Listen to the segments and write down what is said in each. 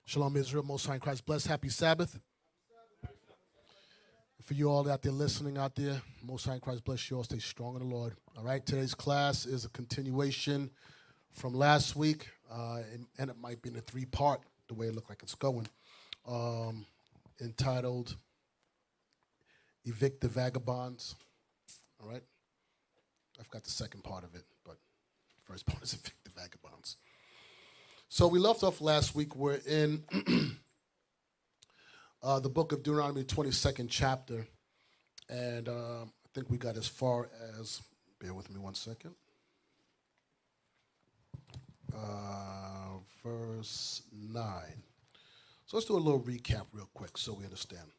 Shalom, Israel. Most High in Christ bless. Happy Sabbath. For you all out there listening out there, Most High in Christ bless you all. Stay strong in the Lord. All right, today's class is a continuation from last week, and it might be in a three-part, the way it looked like it's going, entitled Evict the Vagabonds. All right? I forgot the second part of it, but the first part is Evict the Vagabonds. So we left off last week. We're in the book of Deuteronomy, 22nd chapter. And I think we got as far as, bear with me one second, verse 9. So let's do a little recap real quick so we understand,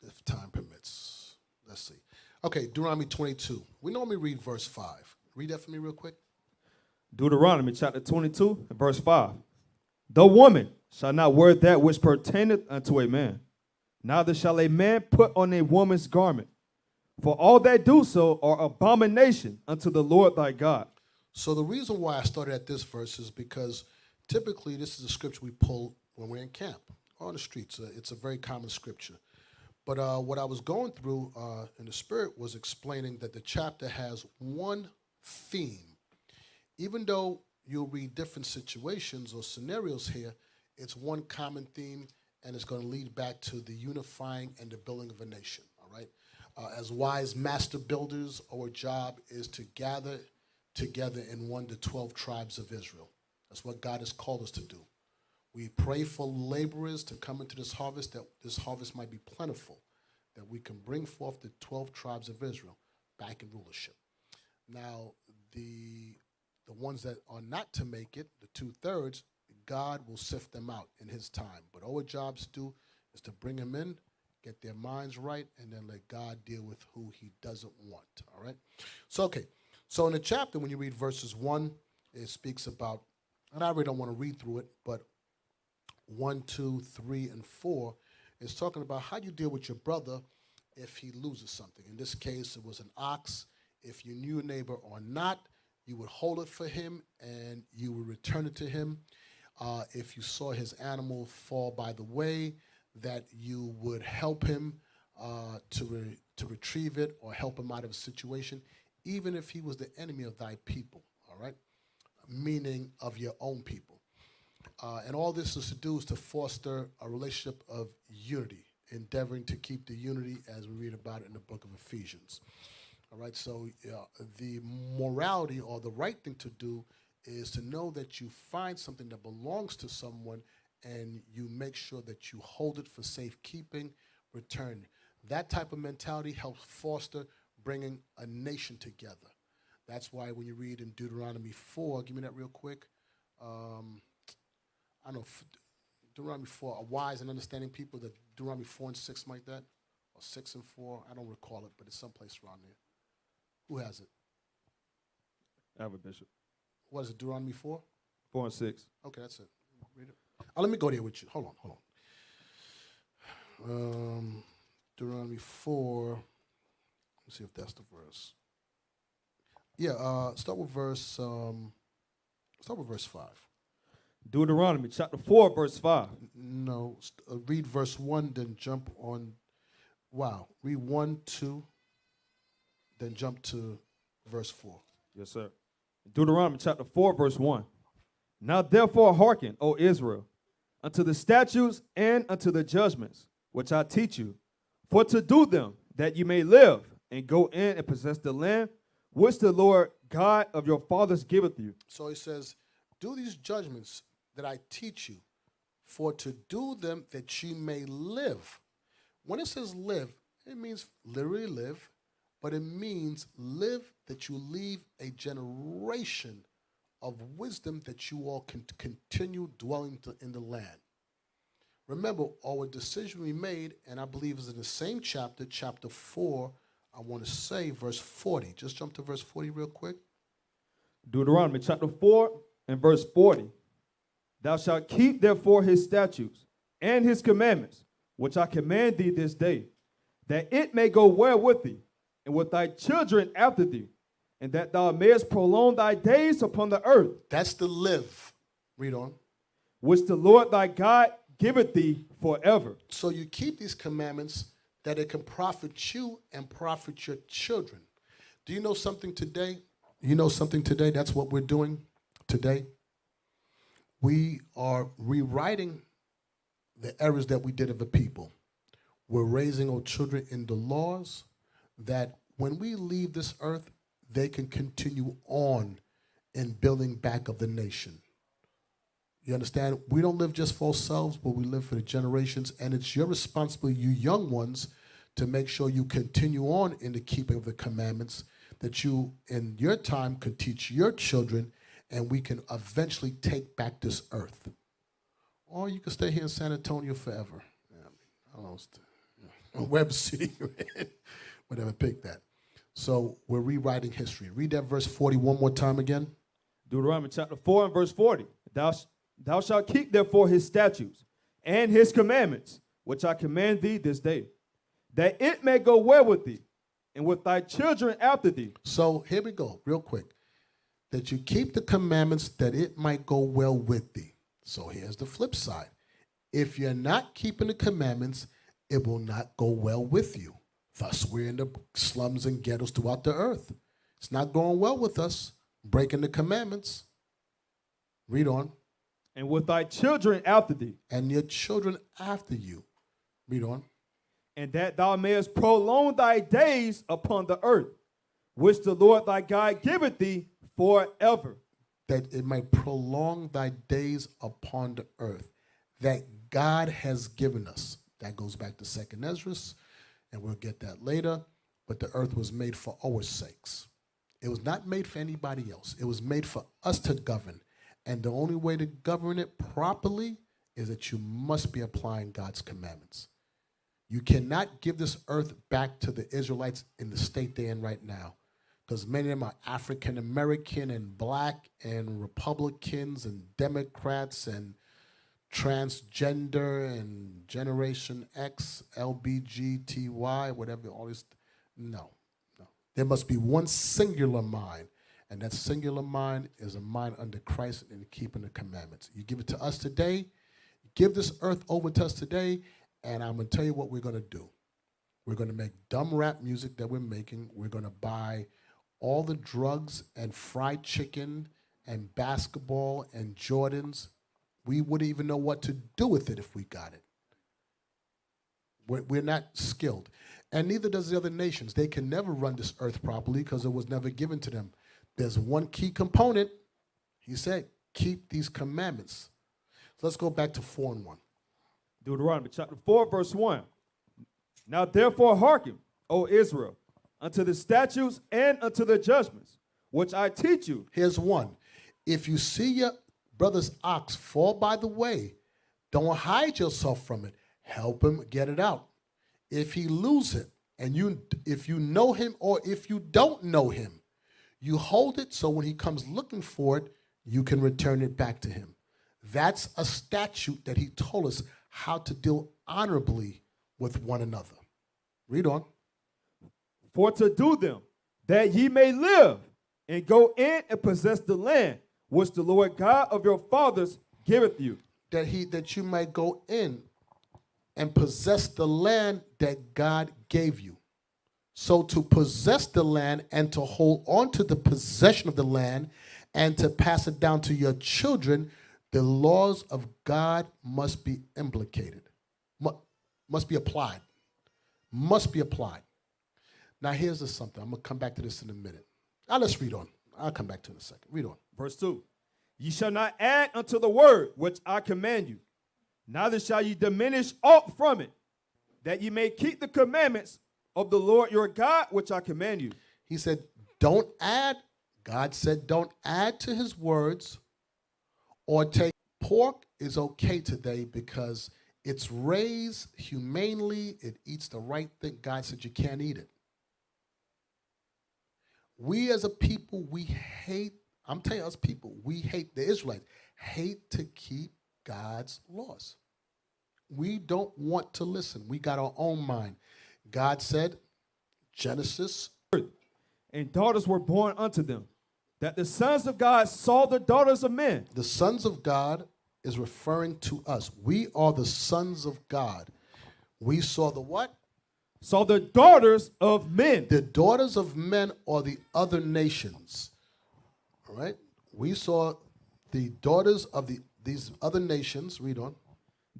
if time permits. Let's see. Okay, Deuteronomy 22. We normally read verse 5. Read that for me real quick. Deuteronomy chapter 22 and verse 5. The woman shall not wear that which pertaineth unto a man, neither shall a man put on a woman's garment. For all that do so are abomination unto the Lord thy God. So the reason why I started at this verse is because typically this is a scripture we pull when we're in camp or on the streets. It's a very common scripture. But what I was going through in the spirit was explaining that the chapter has one theme. Even though you'll read different situations or scenarios here, it's one common theme, and it's going to lead back to the unifying and the building of a nation, all right? As wise master builders, our job is to gather together in one the 12 tribes of Israel. That's what God has called us to do. We pray for laborers to come into this harvest, that this harvest might be plentiful, that we can bring forth the 12 tribes of Israel back in rulership. Now, the ones that are not to make it, the 2/3, God will sift them out in his time. But our jobs to do is to bring them in, get their minds right, and then let God deal with who he doesn't want, all right? So, okay. So in the chapter, when you read verses 1, it speaks about, and I really don't want to read through it, but 1, 2, 3, and 4 is talking about how you deal with your brother if he loses something. In this case, it was an ox. If you knew your neighbor or not, you would hold it for him, and you would return it to him. If you saw his animal fall by the way, that you would help him to retrieve it or help him out of a situation, even if he was the enemy of thy people, all right? Meaning of your own people. And all this is to do is to foster a relationship of unity, endeavoring to keep the unity as we read about it in the book of Ephesians. All right, so the morality or the right thing to do is to know that you find something that belongs to someone and you make sure that you hold it for safekeeping, return. That type of mentality helps foster bringing a nation together. That's why when you read in Deuteronomy 4, give me that real quick. I don't know, Deuteronomy 4, a wise and understanding people, that Deuteronomy 4 and 6 like that, or 6 and 4, I don't recall it, but it's someplace around there. Who has it? I have a bishop. What is it, Deuteronomy 4? 4 and 6. Okay, that's it. Read it. Let me go there with you. Hold on. Deuteronomy 4. Let's see if that's the verse. Yeah, start with verse 5. Deuteronomy chapter 4, verse 5. No, read verse 1, then jump on. Wow. Read 1, 2, then jump to verse 4. Yes, sir. Deuteronomy chapter 4, verse 1. Now therefore hearken, O Israel, unto the statutes and unto the judgments, which I teach you, for to do them, that you may live, and go in and possess the land, which the Lord God of your fathers giveth you. So he says, do these judgments that I teach you, for to do them that you may live. When it says live, it means literally live, but it means live that you leave a generation of wisdom that you all can continue dwelling in the land. Remember, our decision we made, and I believe is in the same chapter, chapter 4, I want to say verse 40. Just jump to verse 40 real quick. Deuteronomy chapter 4 and verse 40. Thou shalt keep therefore his statutes and his commandments, which I command thee this day, that it may go well with thee, and with thy children after thee, and that thou mayest prolong thy days upon the earth. That's the live. Read on. which the Lord thy God giveth thee forever. So you keep these commandments that it can profit you and profit your children. Do you know something today? You know something today? That's what we're doing today. We are rewriting the errors that we did of the people. We're raising our children in the laws that when we leave this earth, they can continue on in building back of the nation. You understand? We don't live just for ourselves, but we live for the generations, and it's your responsibility, you young ones, to make sure you continue on in the keeping of the commandments, that you, in your time, could teach your children, and we can eventually take back this earth. Or you can stay here in San Antonio forever. I don't know, Web City, whatever, pick that. So we're rewriting history. Read that verse 40 one more time again. Deuteronomy chapter 4 and verse 40. Thou shalt keep therefore his statutes and his commandments, which I command thee this day, that it may go well with thee and with thy children after thee. So here we go, real quick. That you keep the commandments that it might go well with thee. So here's the flip side. If you're not keeping the commandments, it will not go well with you. Thus, we're in the slums and ghettos throughout the earth. It's not going well with us, breaking the commandments. Read on. And with thy children after thee. And your children after you. Read on. And that thou mayest prolong thy days upon the earth, which the Lord thy God giveth thee forever. That it might prolong thy days upon the earth, that God has given us. That goes back to 2nd Ezra, and we'll get that later. But the earth was made for our sakes. It was not made for anybody else. It was made for us to govern. And the only way to govern it properly is that you must be applying God's commandments. You cannot give this earth back to the Israelites in the state they're in right now, because many of them are African American and black and Republicans and Democrats and transgender and Generation X, LBGTY, whatever, all this. No. There must be one singular mind, and that singular mind is a mind under Christ and keeping the commandments. You give it to us today, give this earth over to us today, and I'm going to tell you what we're going to do. We're going to make dumb rap music that we're making. We're going to buy all the drugs and fried chicken and basketball and Jordans. We wouldn't even know what to do with it if we got it. We're not skilled. And neither does the other nations. They can never run this earth properly because it was never given to them. There's one key component. He said, keep these commandments. So let's go back to 4 and 1. Deuteronomy chapter 4, verse 1. Now therefore hearken, O Israel, unto the statutes and unto the judgments, which I teach you. Here's one. If you see your brother's ox fall by the way, don't hide yourself from it. Help him get it out. If he lose it, and if you know him or if you don't know him, you hold it so when he comes looking for it, you can return it back to him. That's a statute that he told us how to deal honorably with one another. Read on. For to do them, that ye may live, and go in and possess the land, which the Lord God of your fathers giveth you. That you might go in and possess the land that God gave you. So to possess the land and to hold on to the possession of the land and to pass it down to your children, the laws of God must be implicated, must be applied, must be applied. Now here's something. I'm going to come back to this in a minute. Now let's read on. I'll come back to it in a second. Read on. Verse 2. Ye shall not add unto the word which I command you, neither shall ye diminish aught from it, that ye may keep the commandments of the Lord your God, which I command you. He said, don't add. God said, don't add to his words or take. Pork is okay today because it's raised humanely. It eats the right thing. God said you can't eat it. We as a people, we hate, I'm telling you, us people, we hate, the Israelites, hate to keep God's laws. We don't want to listen. We got our own mind. God said, Genesis. And daughters were born unto them, that the sons of God saw the daughters of men. The sons of God is referring to us. We are the sons of God. We saw the what? Saw the daughters of men. The daughters of men are the other nations. All right? We saw the daughters of these other nations. Read on.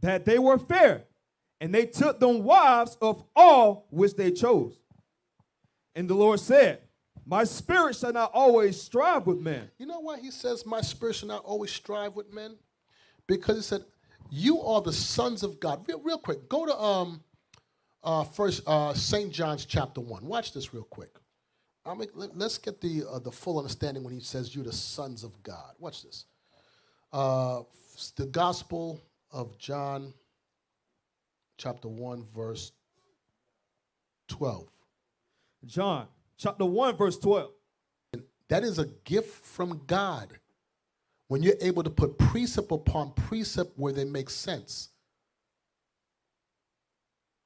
That they were fair, and they took them wives of all which they chose. And the Lord said, my spirit shall not always strive with men. You know why he says, my spirit shall not always strive with men? Because he said, you are the sons of God. Real quick, go to first St. John's chapter 1. Watch this real quick. Let's get the full understanding when he says you're the sons of God. Watch this. The Gospel of John, chapter 1, verse 12. John, chapter 1, verse 12. That is a gift from God when you're able to put precept upon precept where they make sense.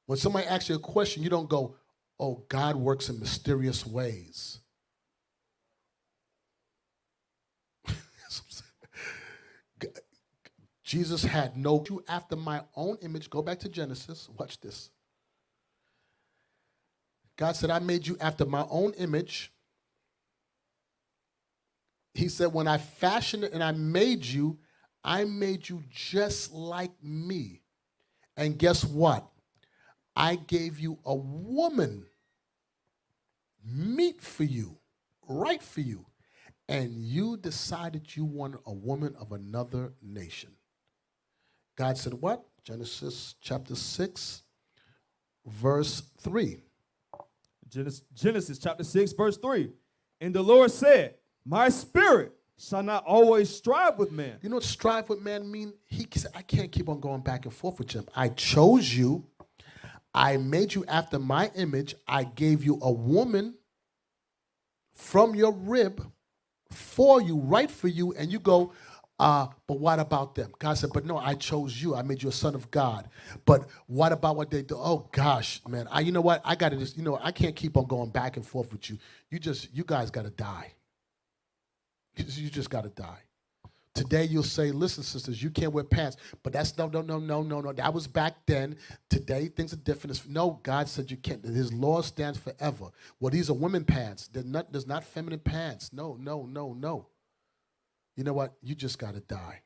When somebody asks you a question, you don't go, oh, God works in mysterious ways. Jesus had no you after my own image. Go back to Genesis. Watch this. God said, I made you after my own image. He said, when I fashioned it and I made you just like me. And guess what? I gave you a woman, meet for you, right for you. And you decided you wanted a woman of another nation. God said what? Genesis chapter 6, verse 3. Genesis chapter 6, verse 3. And the Lord said, my spirit shall not always strive with man. You know what strive with man mean? He said, I can't keep on going back and forth with him. I chose you. I made you after my image. I gave you a woman from your rib for you, right for you. And you go, but what about them? God said, but no, I chose you. I made you a son of God. But what about what they do? Oh, gosh, man. You know what? I got to just, I can't keep on going back and forth with you. You guys got to die. You just got to die. Today you'll say, listen, sisters, you can't wear pants. But that's no. That was back then. Today things are different. No, God said you can't. His law stands forever. Well, these are women pants. There's not feminine pants. No. You know what? You just got to die.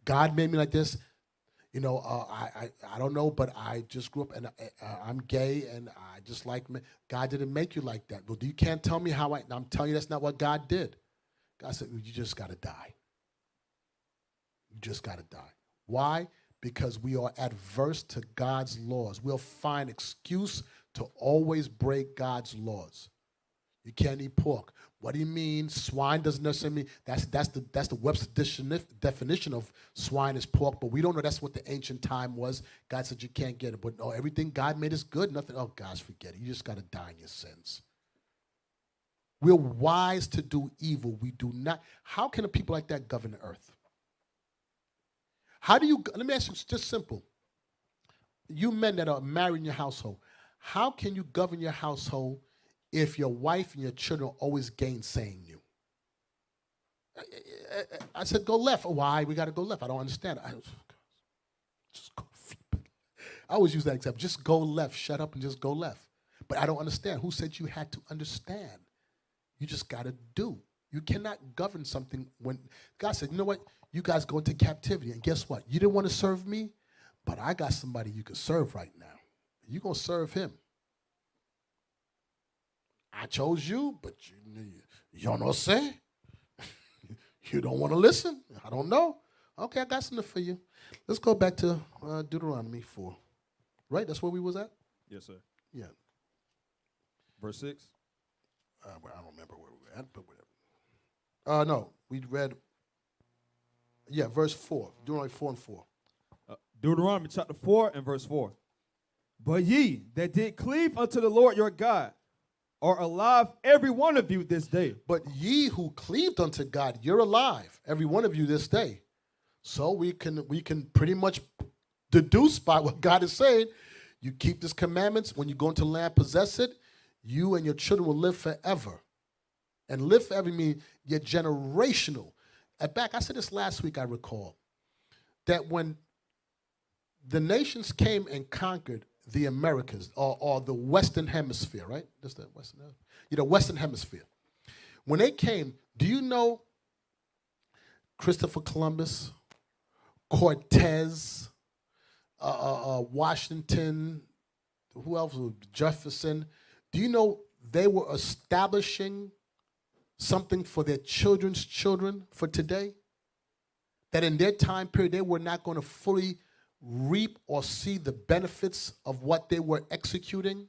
God made me like this. I don't know, but I just grew up and I'm gay and I just like men. God didn't make you like that. Well, you can't tell me how I'm telling you that's not what God did. God said, you just got to die. You just got to die. Why? Because we are adverse to God's laws. We'll find excuse to always break God's laws. You can't eat pork. What do you mean? Swine doesn't necessarily mean that's the Webster definition of swine is pork, but we don't know that's what the ancient time was. God said you can't get it. But no, everything God made is good. Nothing, oh gosh, forget it. You just got to die in your sins. We're wise to do evil. We do not. How can a people like that govern the earth? Let me ask you, it's just simple. You men that are married in your household, how can you govern your household if your wife and your children are always gainsaying you? I said, go left. Why? We got to go left. I don't understand. Just go flip. I always use that example. Just go left. Shut up and just go left. But I don't understand. Who said you had to understand? You just got to do. You cannot govern something when God said, you know what? You guys go into captivity. And guess what? You didn't want to serve me, but I got somebody you can serve right now. You're going to serve him. I chose you, but you don't know what to say. You don't want to listen. I don't know. Okay, I got something for you. Let's go back to Deuteronomy 4. Right? That's where we was at? Yes, sir. Yeah. Verse 6. I don't remember where we were at, but whatever. No, we read, verse 4. Deuteronomy 4 and 4. Deuteronomy chapter 4 and verse 4. But ye that did cleave unto the Lord your God are alive, every one of you this day. But ye who cleaved unto God, you're alive, every one of you this day. So we can pretty much deduce by what God is saying. You keep His commandments. When you go into land, possess it. You and your children will live forever. And live forever means you're generational. I said this last week, I recall, that when the nations came and conquered the Americas, or the Western Hemisphere, right? That's the Western Hemisphere. Western Hemisphere. When they came, do you know Christopher Columbus, Cortez, Washington, who else? Jefferson. Do you know they were establishing something for their children's children for today? That in their time period, they were not going to fully reap or see the benefits of what they were executing.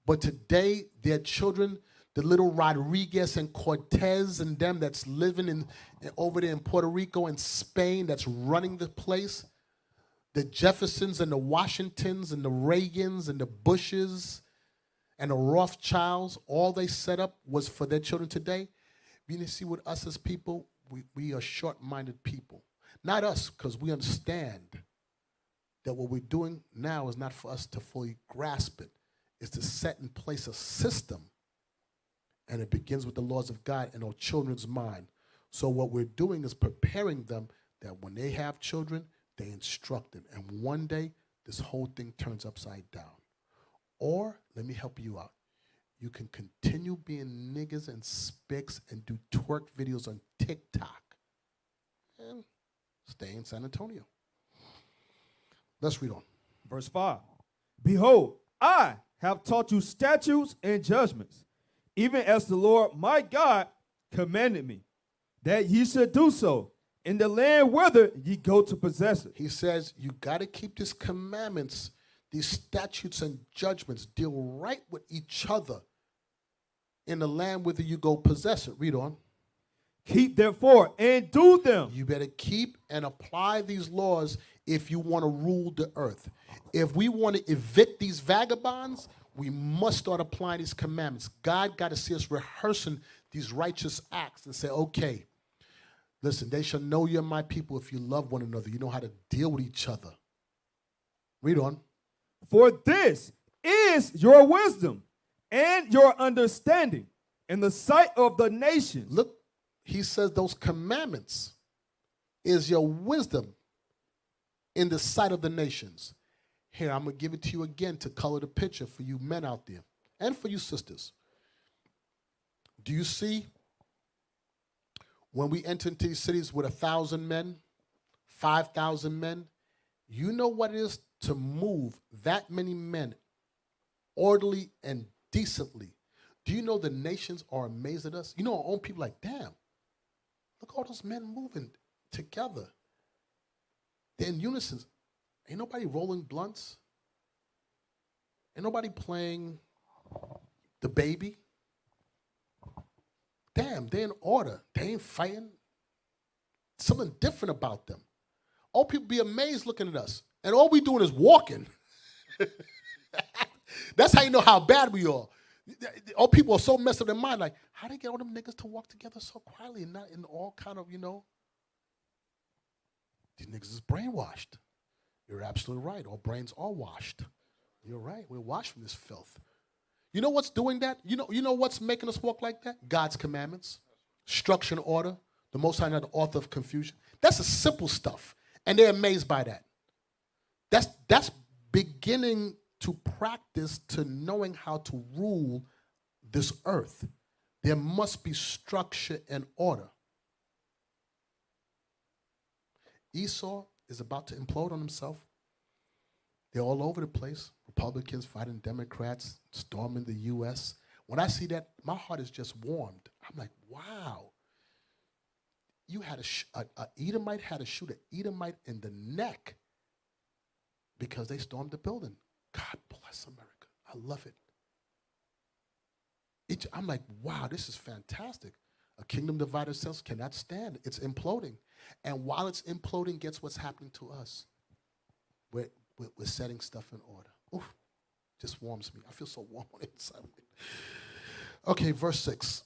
But today, their children, the little Rodriguez and Cortez and them that's living over there in Puerto Rico and Spain, that's running the place, the Jeffersons and the Washingtons and the Reagans and the Bushes and the Rothschilds, all they set up was for their children today. You see, with us as people, we are short-minded people. Not us, because we understand that what we're doing now is not for us to fully grasp it. It's to set in place a system, and it begins with the laws of God in our children's mind. So what we're doing is preparing them that when they have children, they instruct them. And one day, this whole thing turns upside down. Or, let me help you out. You can continue being niggas and spics and do twerk videos on TikTok and stay in San Antonio. Let's read on. Verse 5. Behold, I have taught you statutes and judgments, even as the Lord my God commanded me, that ye should do so in the land whither ye go to possess it. He says you got to keep these commandments, these statutes and judgments, deal right with each other in the land whither you go possess it. Read on. Keep therefore and do them. You better keep and apply these laws if you want to rule the earth. If we want to evict these vagabonds, we must start applying these commandments. God got to see us rehearsing these righteous acts and say, okay, listen, they shall know you're my people if you love one another. You know how to deal with each other. Read on. For this is your wisdom and your understanding in the sight of the nations. Look, he says those commandments is your wisdom in the sight of the nations. Here, I'm going to give it to you again to color the picture for you men out there and for you sisters. Do you see when we enter into these cities with 1,000 men, 5,000 men, you know what it is to move that many men orderly and decently? Do you know the nations are amazed at us? You know, our own people like, damn, look all those men moving together. They're in unison. Ain't nobody rolling blunts. Ain't nobody playing the baby. Damn, they're in order. They ain't fighting. Something different about them. All people be amazed looking at us. And all we doing is walking. That's how you know how bad we are. All people are so messed up in their mind, like, how they get all them niggas to walk together so quietly and not in all kind of, these niggas is brainwashed. You're absolutely right. Our brains are washed. You're right. We're washed from this filth. You know what's doing that? You know what's making us walk like that? God's commandments, structure and order, the Most High, not the author of confusion. That's the simple stuff, and they're amazed by that. That's beginning to practice to knowing how to rule this earth. There must be structure and order. Esau is about to implode on himself. They're all over the place. Republicans fighting Democrats, storming the U.S. When I see that, my heart is just warmed. I'm like, wow. You had a Edomite had to shoot an Edomite in the neck because they stormed the building. God bless America. I love it. I'm like, wow, this is fantastic. A kingdom divided itself cannot stand. It's imploding. And while it's imploding, guess what's happening to us? We're setting stuff in order. Oof, just warms me. I feel so warm on the inside of me. Okay, verse 6.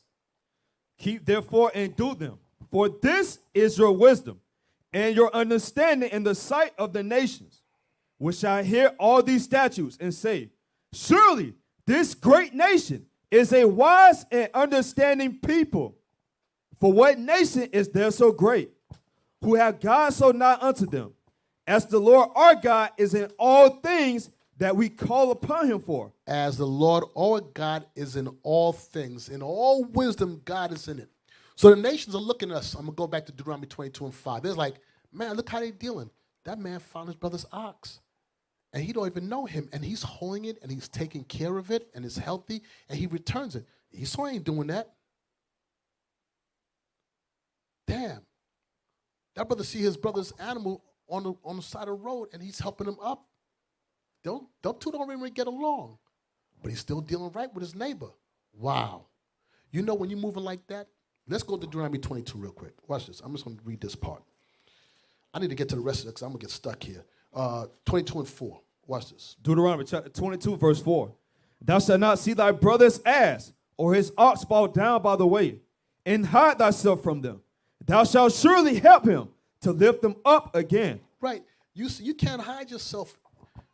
Keep therefore and do them, for this is your wisdom and your understanding in the sight of the nations, which shall hear all these statutes and say, surely this great nation is a wise and understanding people. For what nation is there so great, who have God so nigh unto them, as the Lord our God is in all things that we call upon him for? As the Lord our God is in all things, in all wisdom, God is in it. So the nations are looking at us. I'm going to go back to Deuteronomy 22:5. They're like, man, look how they're dealing. That man found his brother's ox, and he don't even know him, and he's holding it, and he's taking care of it, and it's healthy, and he returns it. Esau ain't doing that. Damn. That brother see his brother's animal on the side of the road, and he's helping him up. Them two don't really get along, but he's still dealing right with his neighbor. Wow. You know when you're moving like that, let's go to Deuteronomy 22 real quick. Watch this. I'm just going to read this part. I need to get to the rest of it because I'm going to get stuck here. 22:4. Watch this. Deuteronomy chapter 22, verse 4. Thou shalt not see thy brother's ass or his ox fall down by the way, and hide thyself from them. Thou shalt surely help him to lift them up again. Right. You can't hide yourself,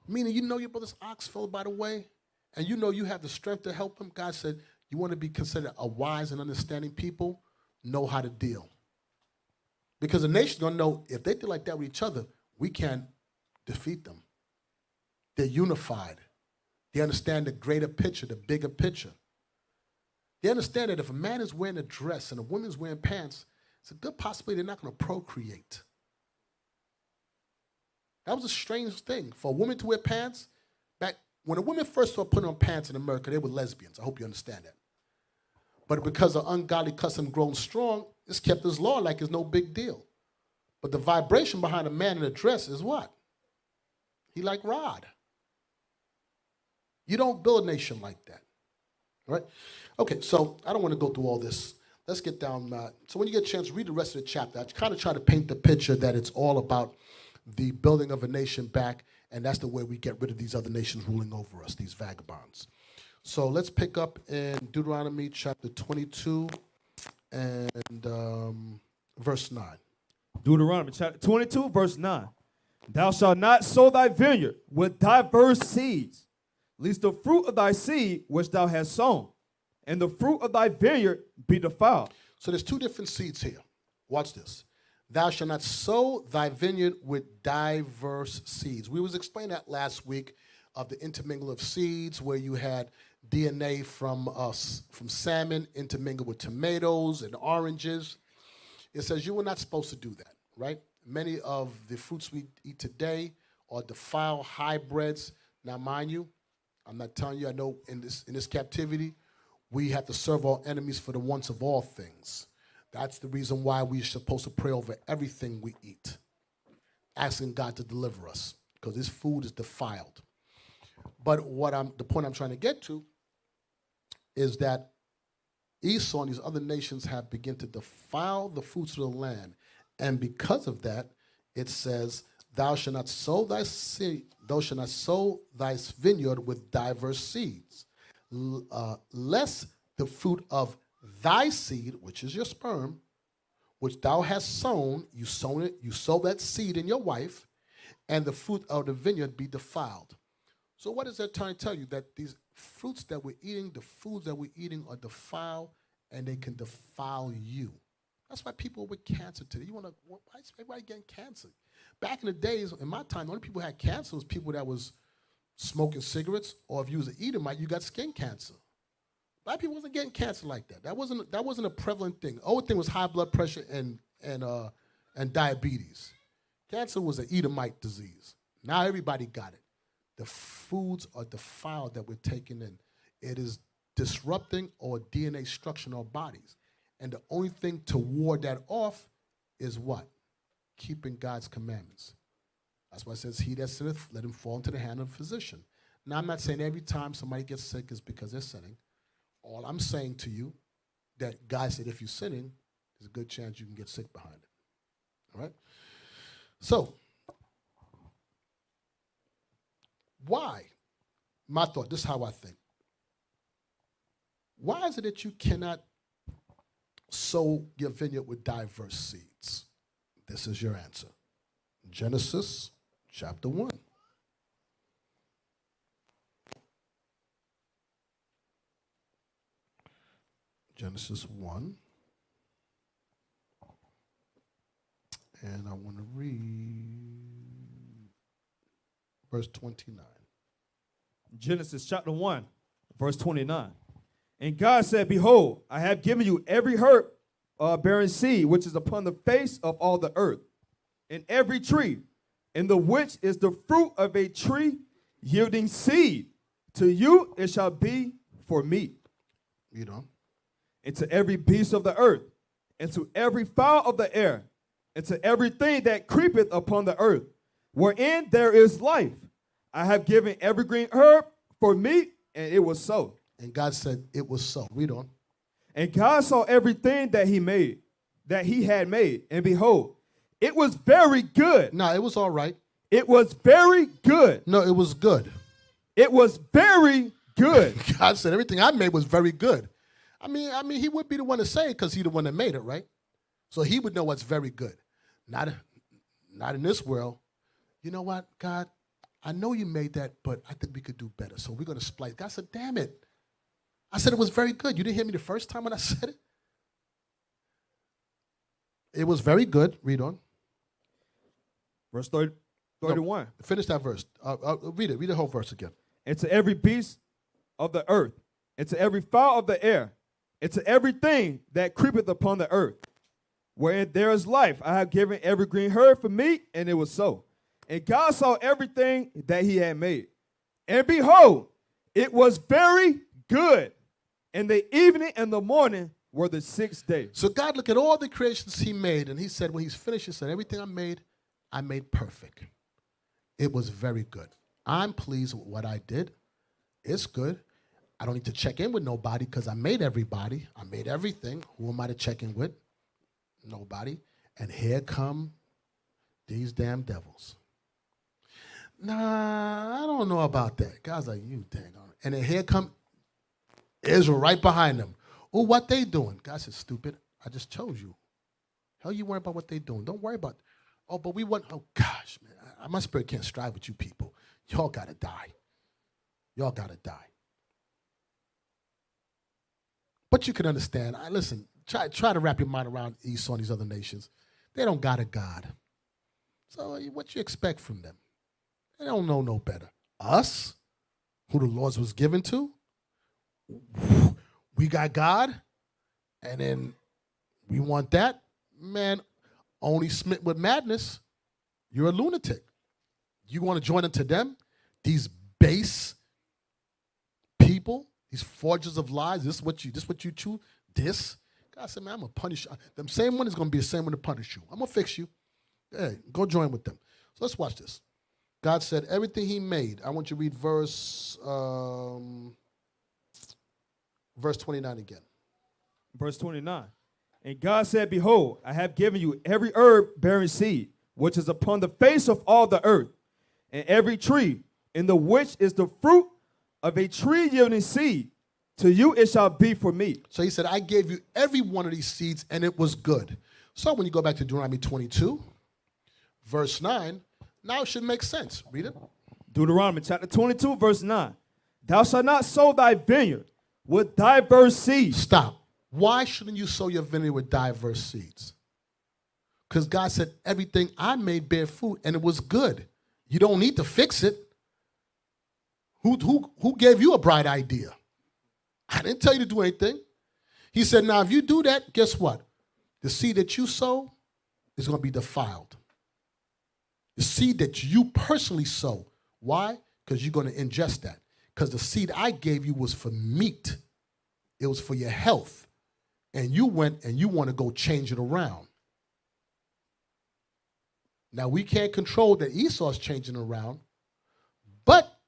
meaning you know your brother's ox fell by the way, and you know you have the strength to help him. God said you want to be considered a wise and understanding people, know how to deal. Because the nation's going to know if they deal like that with each other, we can't defeat them. They're unified. They understand the greater picture, the bigger picture. They understand that if a man is wearing a dress and a woman's wearing pants, it's a good possibility they're not going to procreate. That was a strange thing. For a woman to wear pants, back when a woman first started putting on pants in America, they were lesbians. I hope you understand that. But because of ungodly custom grown strong, it's kept as law like it's no big deal. But the vibration behind a man in a dress is what? He like Rod. You don't build a nation like that. All right? Okay, so I don't want to go through all this. Let's get down. So when you get a chance, read the rest of the chapter. I kind of try to paint the picture that it's all about the building of a nation back, and that's the way we get rid of these other nations ruling over us, these vagabonds. So let's pick up in Deuteronomy chapter 22 and verse 9. Deuteronomy chapter 22, verse 9. Thou shalt not sow thy vineyard with diverse seeds, lest the fruit of thy seed which thou hast sown, and the fruit of thy vineyard be defiled. So there's two different seeds here. Watch this. Thou shalt not sow thy vineyard with diverse seeds. We was explaining that last week of the intermingle of seeds, where you had DNA from salmon intermingled with tomatoes and oranges. It says you were not supposed to do that, right? Many of the fruits we eat today are defiled hybrids. Now, mind you, I'm not telling you, I know in this captivity, we have to serve our enemies for the wants of all things. That's the reason why we're supposed to pray over everything we eat, asking God to deliver us, because this food is defiled. But the point I'm trying to get to is that Esau and these other nations have begun to defile the fruits of the land. And because of that, it says, thou shalt not sow thy seed, thou shalt not sow thy vineyard with diverse seeds, lest the fruit of thy seed, which is your sperm, which thou hast sown, you sow that seed in your wife, and the fruit of the vineyard be defiled. So what is that trying to tell you? That these fruits that we're eating, the foods that we're eating are defiled, and they can defile you. That's why people with cancer today, why is everybody getting cancer? Back in the days, in my time, the only people who had cancer was people that was smoking cigarettes, or if you was an Edomite, you got skin cancer. Black people wasn't getting cancer like that. That wasn't a prevalent thing. The only thing was high blood pressure and diabetes. Cancer was an Edomite disease. Now everybody got it. The foods are defiled that we're taking in. It is disrupting our DNA structure in our bodies. And the only thing to ward that off is what? Keeping God's commandments. That's why it says, he that sinneth, let him fall into the hand of a physician. Now, I'm not saying every time somebody gets sick is because they're sinning. All I'm saying to you, that God said if you're sinning, there's a good chance you can get sick behind it. All right? So, why? My thought, this is how I think. Why is it that you cannot sow your vineyard with diverse seeds? This is your answer. Genesis chapter 1. Genesis 1. And I want to read verse 29. Genesis chapter 1, verse 29. And God said, behold, I have given you every herb bearing seed, which is upon the face of all the earth, and every tree, in the which is the fruit of a tree yielding seed. To you it shall be for meat. You know. And to every beast of the earth, and to every fowl of the air, and to everything that creepeth upon the earth, wherein there is life, I have given every green herb for meat, and it was so. And God said, it was so. Read on. And God saw everything that he had made, and behold, it was very good. No, it was all right. It was very good. No, it was good. It was very good. God said everything I made was very good. I mean, he would be the one to say it because he's the one that made it, right? So he would know what's very good. Not in this world. You know what, God? I know you made that, but I think we could do better. So we're going to splice. God said, damn it. I said it was very good. You didn't hear me the first time when I said it? It was very good. Read on. Verse 31. No, finish that verse. Read it. Read the whole verse again. And to every beast of the earth, and to every fowl of the air, and to everything that creepeth upon the earth, wherein there is life, I have given every green herb for meat, and it was so. And God saw everything that he had made. And behold, it was very good. And the evening and the morning were the sixth day. So God looked at all the creations he made, and he said, when he's finished, he said, everything I made perfect. It was very good. I'm pleased with what I did. It's good. I don't need to check in with nobody because I made everybody. I made everything. Who am I to check in with? Nobody. And here come these damn devils. Nah, I don't know about that. God's like, you dang on it. And then here come Israel right behind them. Oh, what they doing? God said, stupid. I just chose you. Hell, you worry about what they doing. Don't worry about, oh, but we want, oh, gosh, man. My spirit can't strive with you people. Y'all got to die. Y'all got to die. But you can understand. Listen, try to wrap your mind around Esau and these other nations. They don't got a God. So what you expect from them? They don't know no better. Us, who the laws was given to, we got God, and then we want that. Man, only smitten with madness, you're a lunatic. You want to join into them? These base people, these forgers of lies, this what you choose? This? God said, man, I'm going to punish you. The same one is going to be the same one to punish you. I'm going to fix you. Hey, go join with them. So let's watch this. God said everything he made. I want you to read verse 29 again. Verse 29. And God said, behold, I have given you every herb bearing seed, which is upon the face of all the earth, and every tree, in the which is the fruit of a tree yielding seed. To you it shall be for meat. So he said, I gave you every one of these seeds, and it was good. So when you go back to Deuteronomy 22, verse 9, now it should make sense. Read it. Deuteronomy chapter 22, verse 9. Thou shalt not sow thy vineyard with diverse seeds. Stop. Why shouldn't you sow your vineyard with diverse seeds? Because God said, everything I made bear fruit, and it was good. You don't need to fix it. Who gave you a bright idea? I didn't tell you to do anything. He said, now, if you do that, guess what? The seed that you sow is going to be defiled. The seed that you personally sow. Why? Because you're going to ingest that. Because the seed I gave you was for meat. It was for your health. And you went and you want to go change it around. Now, we can't control that Esau's changing around, but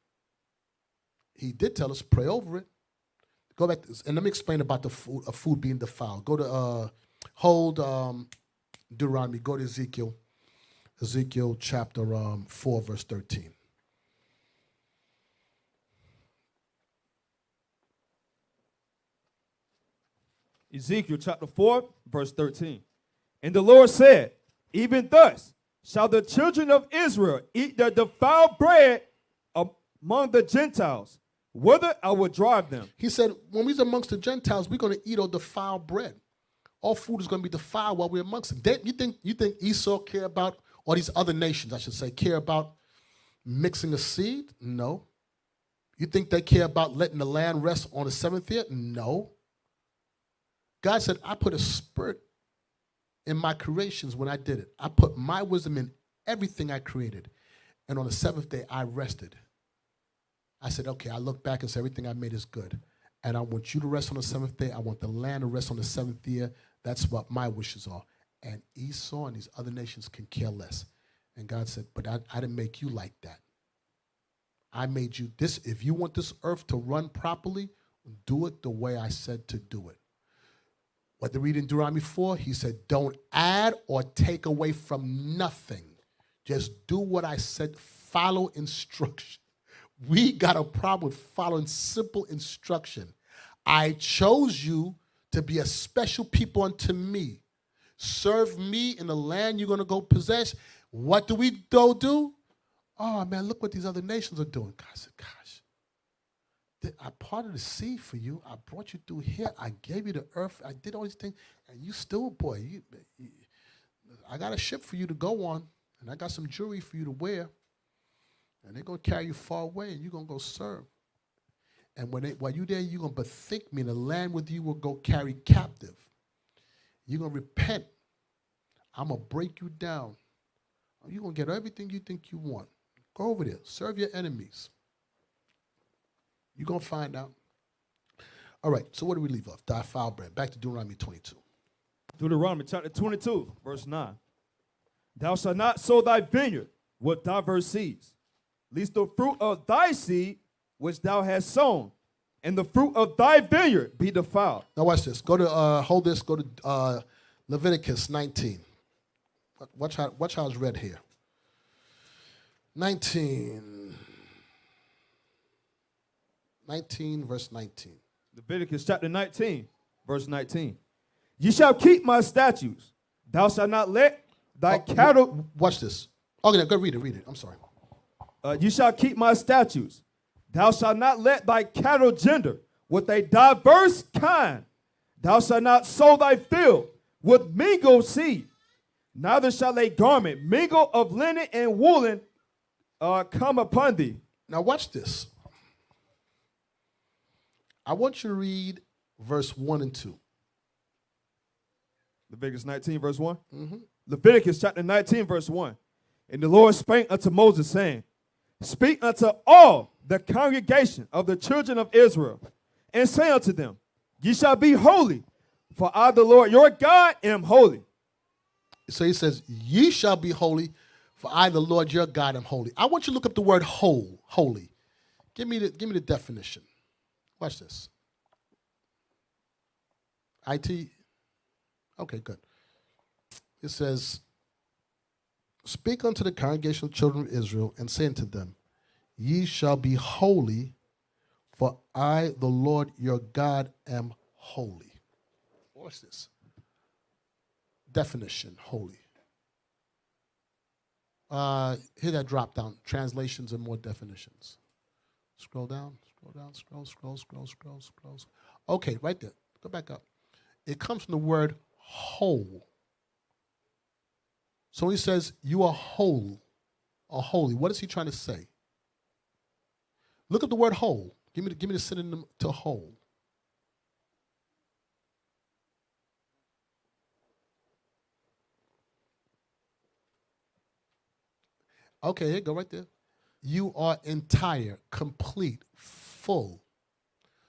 he did tell us, pray over it. Go back, and let me explain about the food being defiled. Go to, Deuteronomy, go to Ezekiel chapter 4, verse 13. Ezekiel chapter 4, verse 13. And the Lord said, even thus shall the children of Israel eat their defiled bread among the Gentiles, whither I will drive them. He said, when we're amongst the Gentiles, we're going to eat all defiled bread. All food is going to be defiled while we're amongst them. You think Esau care about, or these other nations, I should say, care about mixing a seed? No. You think they care about letting the land rest on the seventh year? No. God said, I put a spirit in my creations when I did it. I put my wisdom in everything I created. And on the seventh day, I rested. I said, okay, I look back and say everything I made is good. And I want you to rest on the seventh day. I want the land to rest on the seventh year. That's what my wishes are. And Esau and these other nations can care less. And God said, but I didn't make you like that. I made you this. If you want this earth to run properly, do it the way I said to do it. What they read in Deuteronomy 4, he said, don't add or take away from nothing. Just do what I said. Follow instruction. We got a problem with following simple instruction. I chose you to be a special people unto me. Serve me in the land you're going to go possess. What do we do? Oh, man, look what these other nations are doing. God said, gosh, I parted the sea for you. I brought you through here. I gave you the earth. I did all these things. And you still, boy, I got a ship for you to go on. And I got some jewelry for you to wear. And they're going to carry you far away, and you're going to go serve. And while you're there, you're going to bethink me, and the land with you will go carry captive. You're going to repent. I'm going to break you down. You're going to get everything you think you want. Go over there. Serve your enemies. You're going to find out. All right, so what do we leave off? Defiled bread. Back to Deuteronomy 22. Deuteronomy chapter 22, verse 9. Thou shalt not sow thy vineyard with diverse seeds, lest the fruit of thy seed which thou hast sown, and the fruit of thy vineyard be defiled. Now watch this. Go to, hold this, go to Leviticus 19. Watch how it's read here. 19, verse 19. Leviticus chapter 19, verse 19. Ye shall keep my statutes. Thou shalt not let thy cattle... Watch this. Okay, go read it. I'm sorry. You shall keep my statutes. Thou shalt not let thy cattle gender with a diverse kind. Thou shalt not sow thy field with mingled seed. Neither shall a garment mingle of linen and woolen come upon thee. Now watch this. I want you to read verse 1 and 2. Leviticus 19, verse 1. Mm-hmm. Leviticus chapter 19, verse 1. And the Lord spake unto Moses, saying, speak unto all the congregation of the children of Israel, and say unto them, ye shall be holy, for I, the Lord your God, am holy. So he says, ye shall be holy, for I, the Lord your God, am holy. I want you to look up the word holy. Give me the definition. Watch this. IT. Okay, good. It says, speak unto the congregation of children of Israel, and say unto them, ye shall be holy, for I, the Lord your God, am holy. Watch this. Definition, holy. Hit that drop down, translations and more definitions. Scroll down, scroll. Okay, right there. Go back up. It comes from the word whole. So he says, you are whole or holy. What is he trying to say? Look at the word whole. Give me the synonym to whole. Okay, here, go right there. You are entire, complete, full.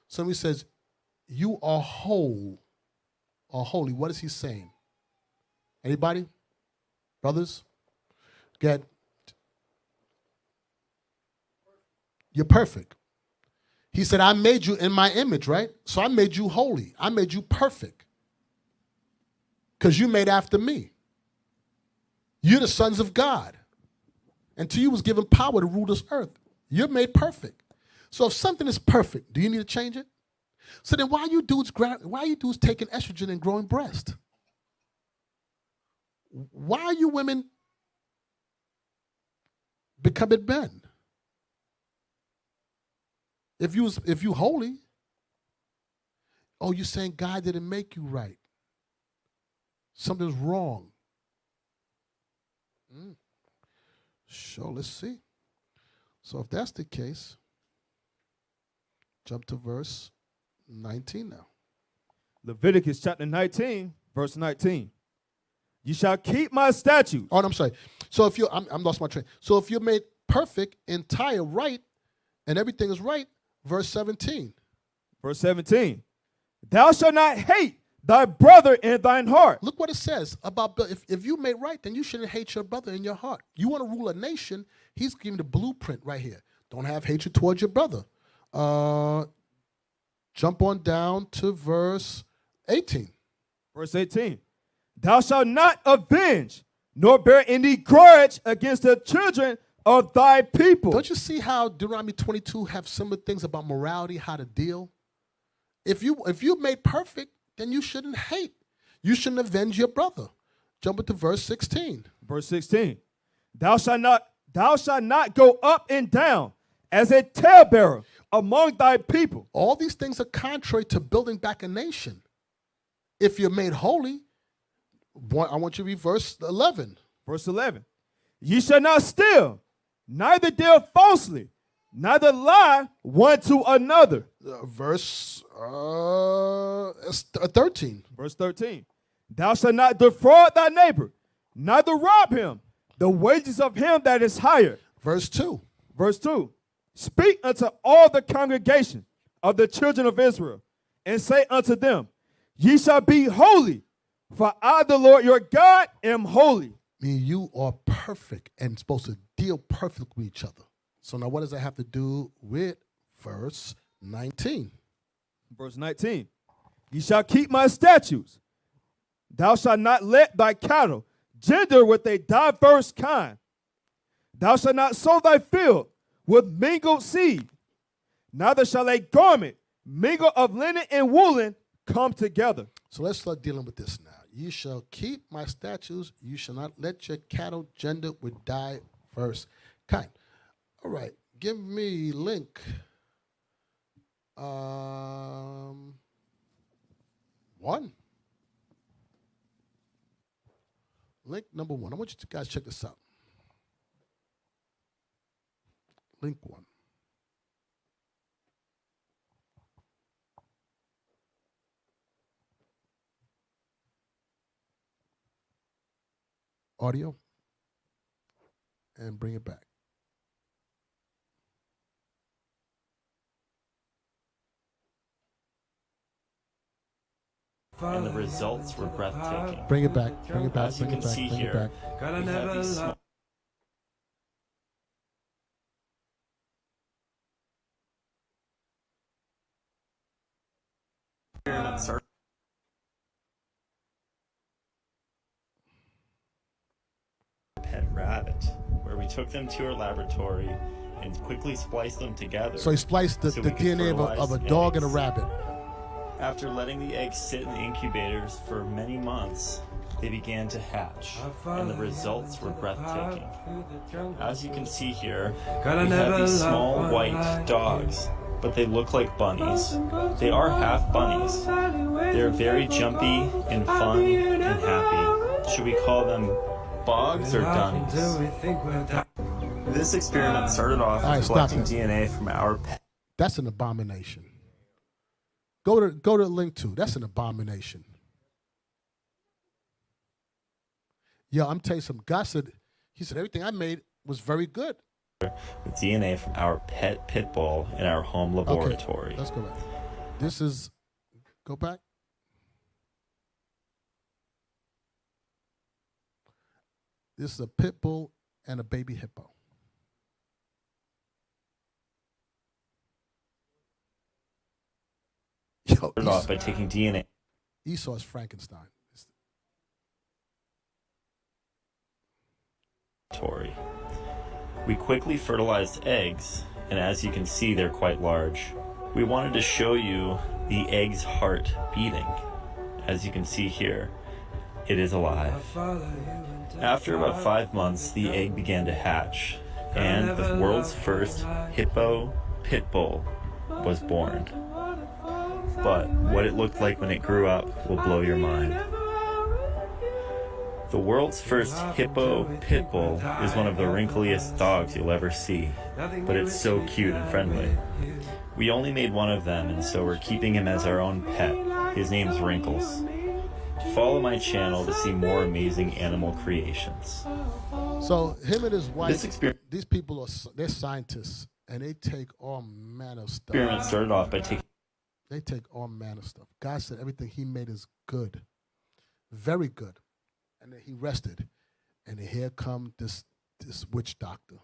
Somebody says, you are whole or holy. What is he saying? Anybody? Brothers? Get. You're perfect. He said, I made you in my image, right? So I made you holy. I made you perfect. Because you made after me. You're the sons of God. And to you was given power to rule this earth. You're made perfect. So if something is perfect, do you need to change it? So then why are you dudes taking estrogen and growing breast? Why are you women becoming men? If you holy, oh, you're saying God didn't make you right. Something's wrong. Sure, let's see. So if that's the case, jump to verse 19 now. Leviticus chapter 19, verse 19. You shall keep my statutes. Oh, no, I'm sorry. So if I'm lost my train. So if you're made perfect, entire, right, and everything is right, verse 17. Verse 17. Thou shalt not hate thy brother in thine heart. Look what it says about if you made right, then you shouldn't hate your brother in your heart. You want to rule a nation, he's giving the blueprint right here. Don't have hatred towards your brother. Jump on down to verse 18. Verse 18. Thou shalt not avenge, nor bear any grudge against the children of thy people. Don't you see how Deuteronomy 22 have similar things about morality, how to deal? If you made perfect, then you shouldn't hate. You shouldn't avenge your brother. Jump into verse 16. Verse 16. Thou shalt not go up and down as a talebearer among thy people. All these things are contrary to building back a nation. If you're made holy, I want you to read verse 11. Verse 11. Ye shall not steal, neither deal falsely, neither lie one to another. Verse 13. Verse 13. Thou shalt not defraud thy neighbor, neither rob him the wages of him that is hired. Verse 2. Verse 2. Speak unto all the congregation of the children of Israel, and say unto them, Ye shall be holy, for I, the Lord your God, am holy. I mean, you are perfect and supposed to deal perfectly with each other. So now what does that have to do with verse 19? Verse 19. Ye shall keep my statutes. Thou shalt not let thy cattle gender with a diverse kind. Thou shalt not sow thy field with mingled seed. Neither shall a garment mingled of linen and woolen come together. So let's start dealing with this now. You shall keep my statutes. You shall not let your cattle gender with diverse kind. All right. Give me link. One. Link number 1. I want you guys to check this out. Link 1. Audio. And bring it back. And the results were breathtaking. Bring it back. Bring it back. As you Bring can it back. see Bring it here, back. we have these small experiments are pet rabbit, where we took them to our laboratory and quickly spliced them together. So he spliced the so we could DNA fertilize of a the dog and a eggs. rabbit. After letting the eggs sit in the incubators for many months, they began to hatch, and the results were breathtaking. As you can see here, we have these small white dogs, but they look like bunnies. They are half bunnies. They're very jumpy and fun and happy. Should we call them bogs or dunnies? This experiment started off All right, with stop collecting it. DNA from our pet. That's an abomination. Go to link 2. That's an abomination. Yeah, I'm telling you something. God said, he said everything I made was very good. With DNA from our pet pit bull in our home laboratory. Okay, let's go back. This is, go back. This is a pit bull and a baby hippo. Yo, Started off by taking DNA. Esau's Frankenstein. We quickly fertilized eggs, and as you can see, they're quite large. We wanted to show you the egg's heart beating. As you can see here, it is alive. After about 5 months, the egg began to hatch, and the world's first hippo pit bull was born. But what it looked like when it grew up will blow your mind. The world's first hippo pit bull is one of the wrinkliest dogs you'll ever see, but it's so cute and friendly. We only made one of them, and so we're keeping him as our own pet. His name's Wrinkles. Follow my channel to see more amazing animal creations. So him and his wife, This these people they're scientists, and they take all manner of stuff. experiment started off by taking They take all manner of stuff. God said everything he made is good, very good. And then he rested. And then here come this witch doctor.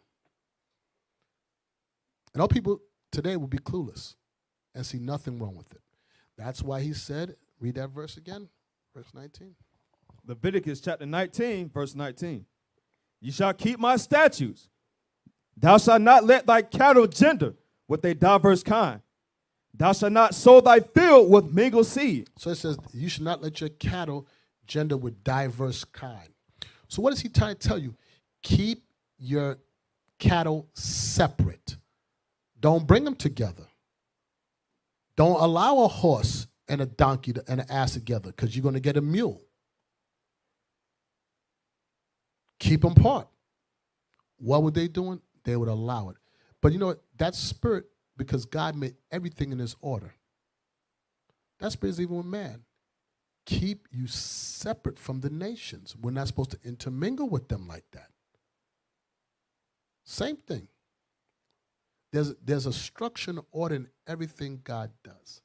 And all people today will be clueless and see nothing wrong with it. That's why he said, read that verse again, verse 19. Leviticus chapter 19, verse 19. You shall keep my statutes. Thou shalt not let thy cattle gender with a diverse kind. Thou shalt not sow thy field with mingled seed. So it says, you should not let your cattle gender with diverse kind. So what is he trying to tell you? Keep your cattle separate. Don't bring them together. Don't allow a horse and a donkey and an ass together because you're going to get a mule. Keep them apart. What were they doing? They would allow it. But you know what? That spirit, because God made everything in his order. That spirit is even with man. Keep you separate from the nations. We're not supposed to intermingle with them like that. Same thing. There's a structure and order in everything God does.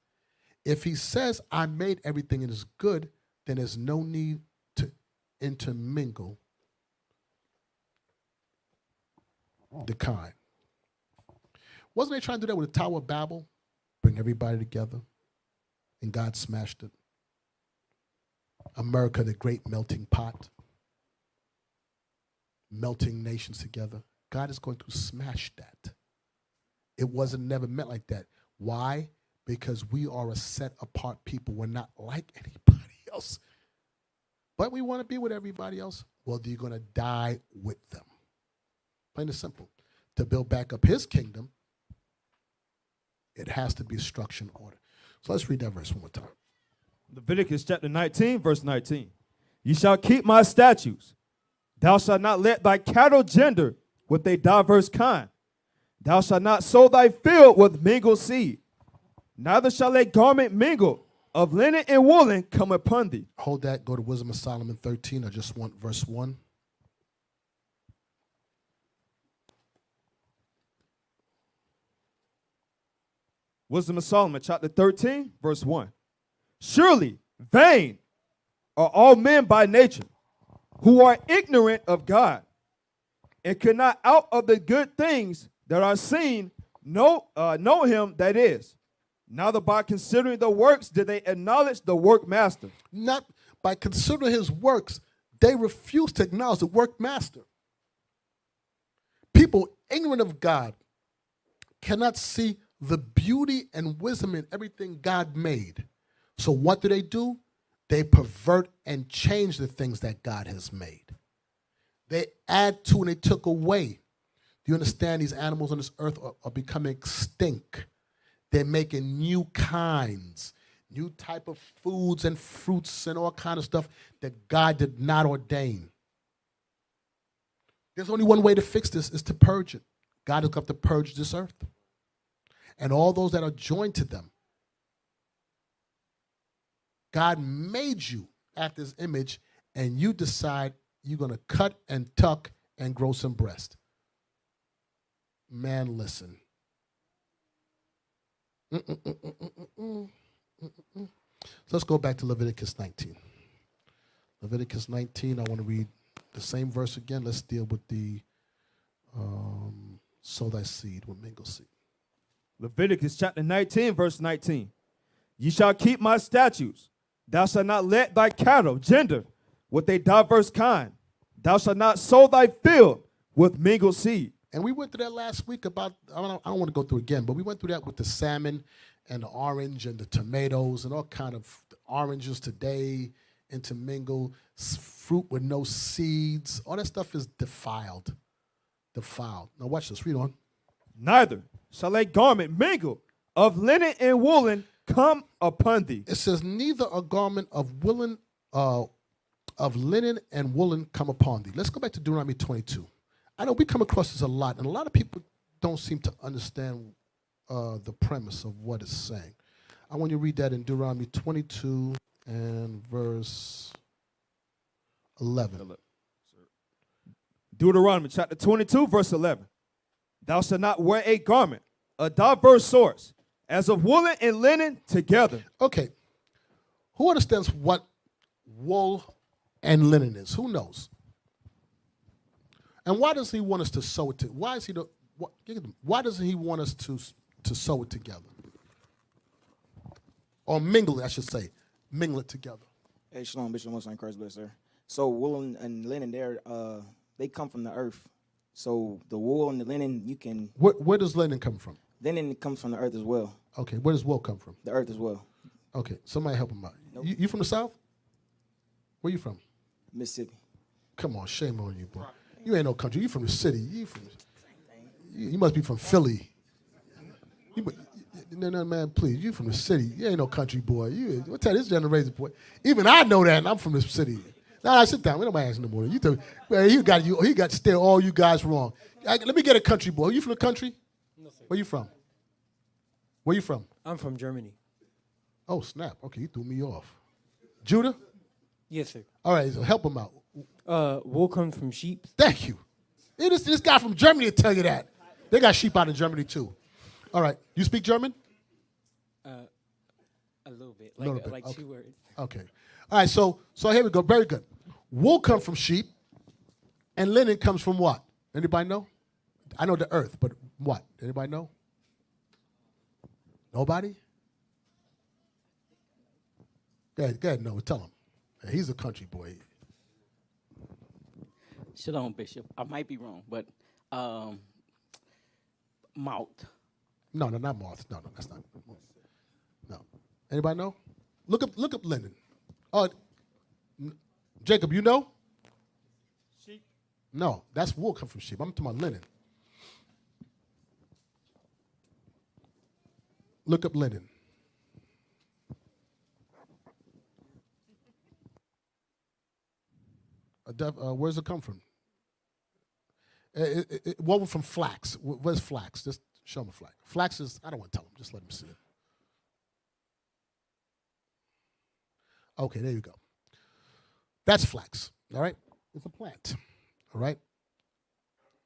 If he says, I made everything and it's good, then there's no need to intermingle the kind. Wasn't they trying to do that with the Tower of Babel? Bring everybody together. And God smashed it. America, the great melting pot. Melting nations together. God is going to smash that. It wasn't never meant like that. Why? Because we are a set apart people. We're not like anybody else. But we want to be with everybody else. Well, you're going to die with them. Plain and simple. To build back up his kingdom, it has to be structure and order. So let's read that verse one more time. Leviticus chapter 19, verse 19. You shall keep my statutes. Thou shalt not let thy cattle gender with a diverse kind. Thou shalt not sow thy field with mingled seed. Neither shall a garment mingled of linen and woolen come upon thee. Hold that. Go to Wisdom of Solomon 13. I just want verse 1. Wisdom of Solomon, chapter 13, verse 1. Surely vain are all men by nature, who are ignorant of God, and cannot out of the good things that are seen know him that is. Neither by considering the works did they acknowledge the workmaster. Not by considering his works, they refuse to acknowledge the workmaster. People ignorant of God cannot see the beauty and wisdom in everything God made. So what do? They pervert and change the things that God has made. They add to and they took away. Do you understand these animals on this earth are becoming extinct? They're making new kinds, new type of foods and fruits and all kind of stuff that God did not ordain. There's only one way to fix this is to purge it. God is going to purge this earth. And all those that are joined to them. God made you after his image, and you decide you're going to cut and tuck and grow some breast. Man, listen. So let's go back to Leviticus 19. Leviticus 19, I want to read the same verse again. Let's deal with the sow thy seed with mingled seed. Leviticus chapter 19, verse 19. Ye shall keep my statutes. Thou shalt not let thy cattle gender with a diverse kind. Thou shalt not sow thy field with mingled seed. And we went through that last week about, I don't want to go through it again, but we went through that with the salmon and the orange and the tomatoes and all kind of oranges today intermingle, fruit with no seeds. All that stuff is defiled. Defiled. Now watch this. Read on. Neither shall a garment mingle of linen and woolen come upon thee. It says, neither a garment of linen and woolen come upon thee. Let's go back to Deuteronomy 22. I know we come across this a lot, and a lot of people don't seem to understand the premise of what it's saying. I want you to read that in Deuteronomy 22 and verse 11. Deuteronomy chapter 22, verse 11. Thou shalt not wear a garment of diverse sorts, as of woolen and linen together. Okay. Who understands what wool and linen is? Who knows? And why does he want us to sew it? Why doesn't he want us to sew it together? Or mingle it, I should say. Mingle it together. Hey, shalom, Bishop Most High Christ bless, sir. So wool and linen, they come from the earth. So the wool and the linen, you can. Where does linen come from? Linen comes from the earth as well. Okay, where does wool come from? The earth as well. Okay, somebody help him out. Nope. You from the South? Where you from? Mississippi. Come on, shame on you, boy. You ain't no country. You from the city. You must be from Philly. No, man, please. You from the city. You ain't no country boy. I'll tell you, this generation boy. Even I know that, and I'm from the city. Nah, sit down. We don't ask no more. You tell me, well, he got to steer all you guys wrong. Let me get a country boy. You from the country? No, sir. Where you from? Where you from? I'm from Germany. Oh, snap. Okay, you threw me off. Judah? Yes, sir. All right, so help him out. Wool comes from sheep. Thank you. This guy from Germany will tell you that. They got sheep out in Germany, too. All right. You speak German? A little bit. Okay. 2 words. Okay. All right, so here we go. Very good. Wool comes from sheep, and linen comes from what? Anybody know? I know the earth, but what? Anybody know? Nobody? Go ahead, Noah. Tell him. He's a country boy. Shalom, Bishop. I might be wrong, but mouth. No, not moth. No, that's not. No. Anybody know? Look up linen. Jacob, you know? Sheep. No, that's wool come from sheep. I'm talking about linen. Look up linen. Where does it come from? It woven from flax. Where's flax? Just show me flax. Flax is, I don't want to tell him. Just let him see it. Okay, there you go. That's flax, all right? It's a plant, all right?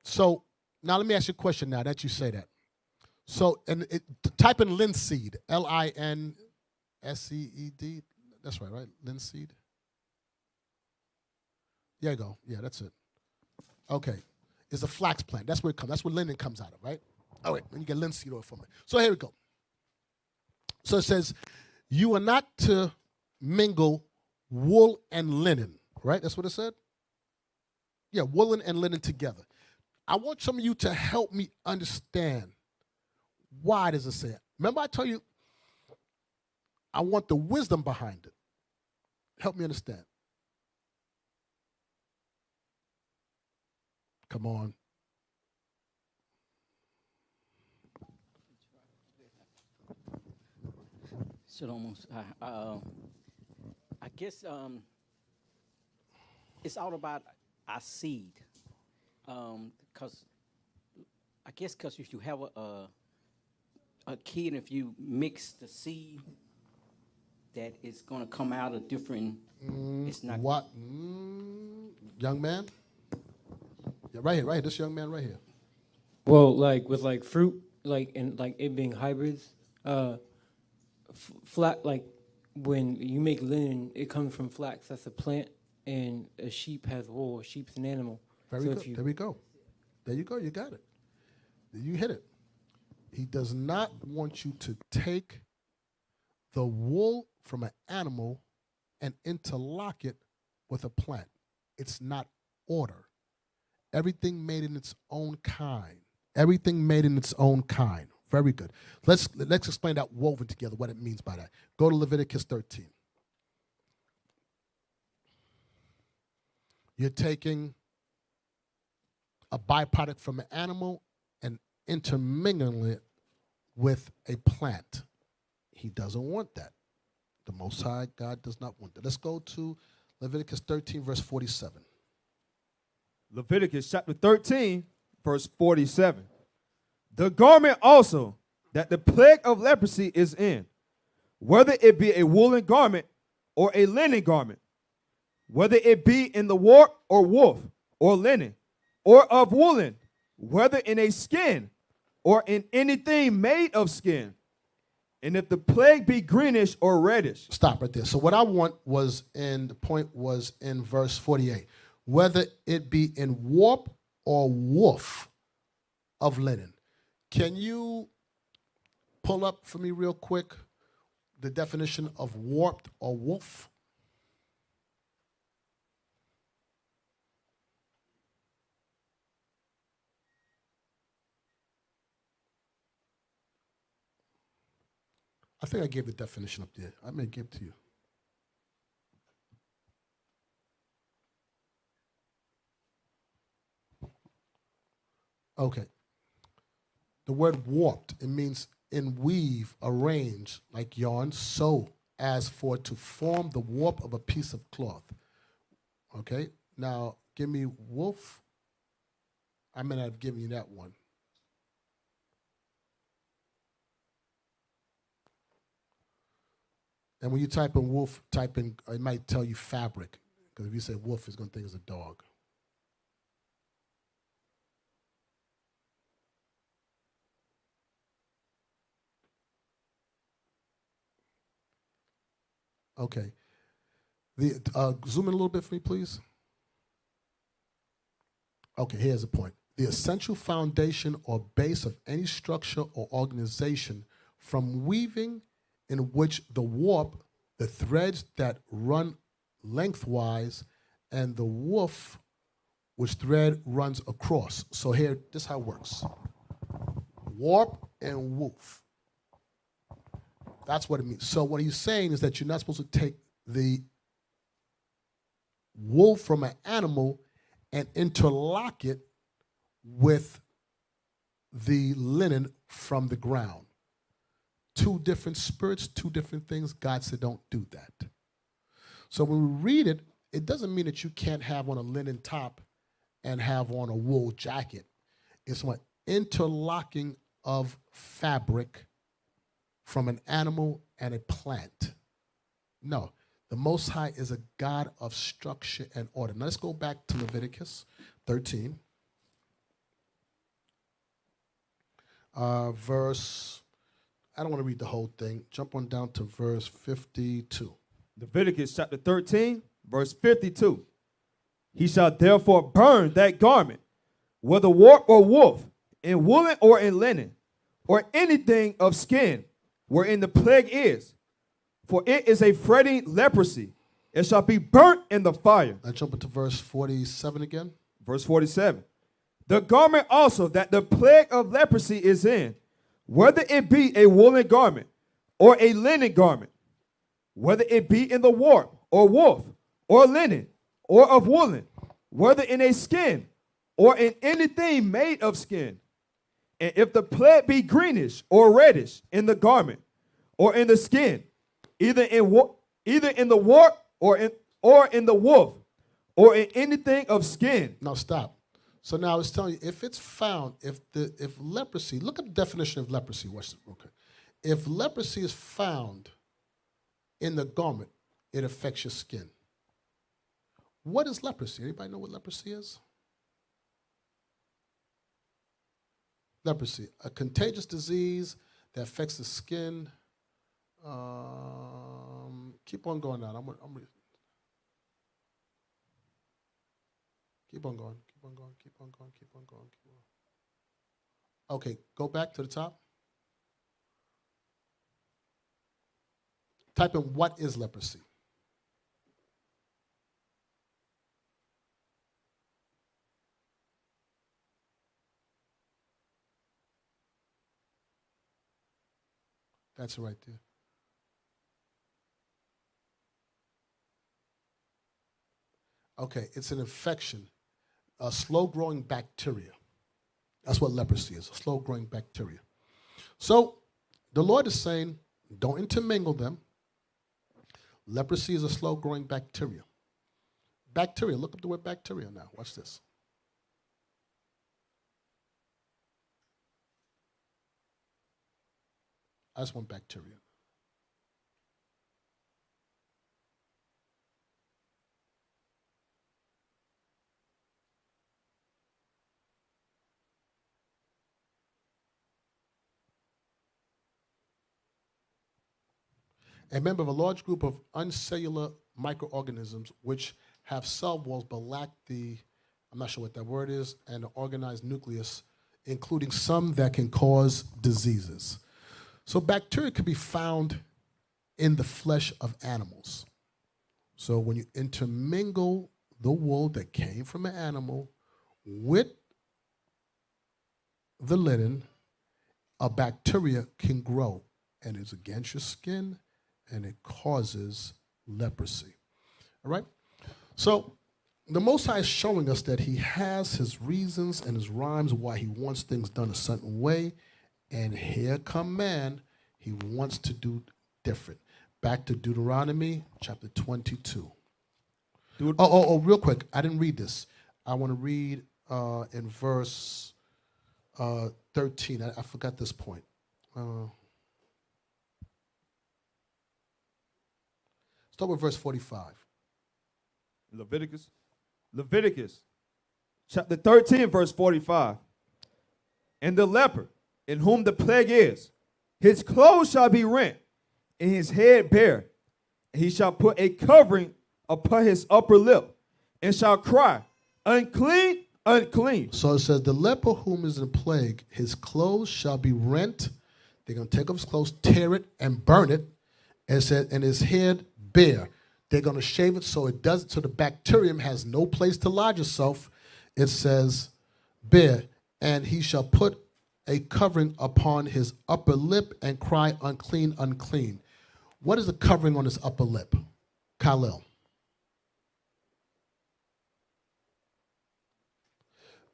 So now let me ask you a question now that you say that. So type in linseed, Linseed. That's right? Linseed. There you go. Yeah, that's it. Okay. It's a flax plant. That's where it comes. That's where linen comes out of, right? All right. Then you get linseed oil from it. So here we go. So it says, you are not to mingle wool and linen, right? That's what it said? Yeah, woolen and linen together. I want some of you to help me understand why does it say it. Remember I told you I want the wisdom behind it. Help me understand. Come on. Shalom. I guess it's all about our seed. Because if you have a kid, if you mix the seed, that it's going to come out a different. It's not. What? Young man? Yeah, right here. This young man right here. Well, with fruit, and it being hybrids, flat when you make linen, it comes from flax. That's a plant, and a sheep has wool. A sheep's an animal. Very good. There we go. There you go. You got it. You hit it. He does not want you to take the wool from an animal and interlock it with a plant. It's not order. Everything made in its own kind. Everything made in its own kind. Very good. Let's explain that woven together, what it means by that. Go to Leviticus 13. You're taking a byproduct from an animal and intermingling it with a plant. He doesn't want that. The Most High God does not want that. Let's go to Leviticus 13, verse 47. Leviticus chapter 13, verse 47. The garment also that the plague of leprosy is in, whether it be a woolen garment or a linen garment, whether it be in the warp or woof or linen or of woolen, whether in a skin or in anything made of skin, and if the plague be greenish or reddish. Stop right there. So what I want was the point was in verse 48. Whether it be in warp or woof of linen. Can you pull up for me real quick the definition of warped or woof? I think I gave the definition up there. I may give it to you. Okay. The word warped, it means in weave, arrange, like yarn, sew, as for to form the warp of a piece of cloth. Okay? Now, give me wolf. I may not have given you that one. And when you type in wolf, type in, it might tell you fabric. Because if you say wolf, it's going to think it's a dog. Okay. Zoom in a little bit for me, please. Okay, here's the point. The essential foundation or base of any structure or organization from weaving in which the warp, the threads that run lengthwise, and the woof, which thread runs across. So here, this is how it works. Warp and woof. That's what it means. So what he's saying is that you're not supposed to take the wool from an animal and interlock it with the linen from the ground. Two different spirits, two different things. God said don't do that. So when we read it, it doesn't mean that you can't have on a linen top and have on a wool jacket. It's an interlocking of fabric from an animal and a plant. No, the Most High is a God of structure and order. Now let's go back to Leviticus 13. Verse, I don't want to read the whole thing. Jump on down to verse 52. Leviticus chapter 13, verse 52. He shall therefore burn that garment, whether warp or woof, in woolen or in linen, or anything of skin, wherein the plague is. For it is a fretting leprosy. It shall be burnt in the fire. Now jump into verse 47 again. Verse 47. The garment also that the plague of leprosy is in, whether it be a woolen garment or a linen garment, whether it be in the warp or woof or linen or of woolen, whether in a skin or in anything made of skin. And if the plague be greenish or reddish in the garment or in the skin, either in the warp or in the woof or in anything of skin. Now stop. So now it's telling you if it's found, if leprosy, look at the definition of leprosy. Watch it. Okay. If leprosy is found in the garment, it affects your skin. What is leprosy? Anybody know what leprosy is? Leprosy, a contagious disease that affects the skin. Keep on going down. Keep on going. Keep on going. Keep on going. Keep on going. Keep on. Okay, go back to the top. Type in what is leprosy. That's right there. Okay, it's an infection, a slow-growing bacteria. That's what leprosy is, a slow-growing bacteria. So The Lord is saying, don't intermingle them. Leprosy is a slow-growing bacteria. Bacteria, look up the word bacteria now. Watch this. I just want bacteria. A member of a large group of uncellular microorganisms which have cell walls but lack the, I'm not sure what that word is, and an organized nucleus, including some that can cause diseases. So bacteria can be found in the flesh of animals. So when you intermingle the wool that came from an animal with the linen, a bacteria can grow, and it's against your skin, and it causes leprosy. All right? So the Most High is showing us that he has his reasons and his rhymes why he wants things done a certain way, and here come man, he wants to do different. Back to Deuteronomy chapter 22. Real quick, I didn't read this. I want to read in verse 13. I forgot this point. Start with verse 45. Leviticus chapter 13, verse 45. And the leper in whom the plague is, his clothes shall be rent, and his head bare, and he shall put a covering upon his upper lip, and shall cry, unclean, unclean. So it says, the leper whom is in plague, his clothes shall be rent. They're going to take off his clothes, tear it, and burn it. And it said, and his head bare. They're going to shave it so it doesn't, so the bacterium has no place to lodge itself. It says, bare, and he shall put a covering upon his upper lip and cry, unclean, unclean. What is the covering on his upper lip? Khalil.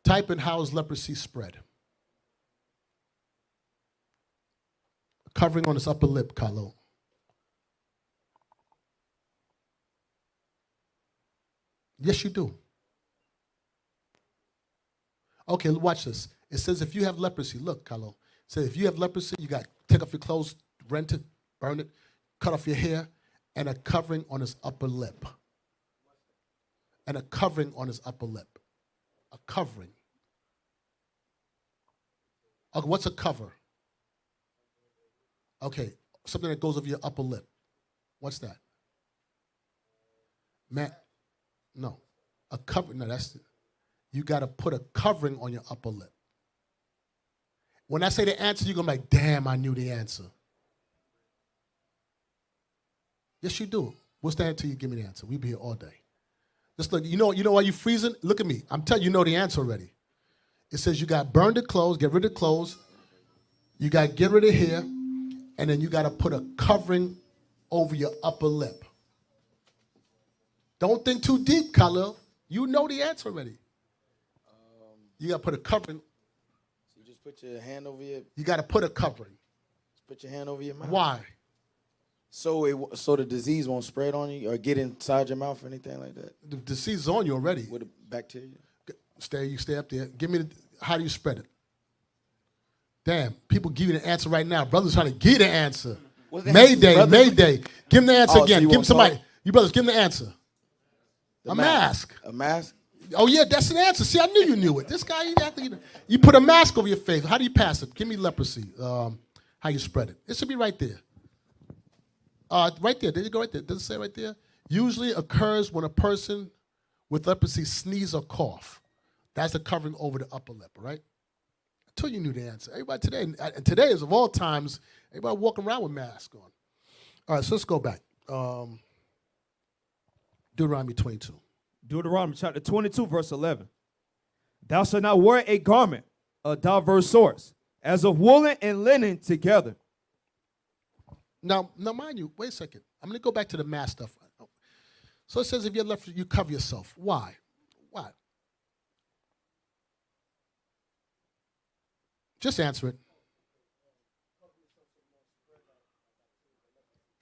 Type in how is leprosy spread. Covering on his upper lip, Khalil. Yes, you do. Okay, watch this. It says if you have leprosy, look, Khalil. It says if you have leprosy, you got to take off your clothes, rent it, burn it, cut off your hair, and a covering on his upper lip. And a covering on his upper lip. A covering. Okay, what's a cover? Okay, something that goes over your upper lip. What's that? Man, no. A cover, no, that's, you got to put a covering on your upper lip. When I say the answer, you're going to be like, damn, I knew the answer. Yes, you do. We'll stand until you give me the answer. We'll be here all day. Just look, you know why you're freezing? Look at me. I'm telling you, you know the answer already. It says you got to burn the clothes, get rid of the clothes. You got to get rid of hair. And then you got to put a covering over your upper lip. Don't think too deep, Khalil. You know the answer already. You got to put a covering. So you just put your hand over your... You got to put a covering. Just put your hand over your mouth. Why? So the disease won't spread on you or get inside your mouth or anything like that? The disease is on you already. With the bacteria? You stay up there. Give me how do you spread it? Damn, people give you the answer right now. Brothers trying to give you the answer. Mayday. Give him the answer again. So give him somebody. You brothers, give him the answer. A mask. A mask? Oh, yeah, that's an answer. See, I knew you knew it. This guy, you put a mask over your face. How do you pass it? Give me leprosy. How you spread it. It should be right there. Right there. There you go right there. Does it say right there? Usually occurs when a person with leprosy sneeze or cough. That's the covering over the upper lip, right? Until you knew the answer. Everybody today, and today is of all times, everybody walking around with masks on. All right, so let's go back. Deuteronomy 22. Deuteronomy chapter 22, verse 11. Thou shalt not wear a garment of diverse sorts, as of woolen and linen together. Now, mind you, wait a second. I'm going to go back to the mask stuff. So it says if you're left, you cover yourself. Why? Why? Just answer it.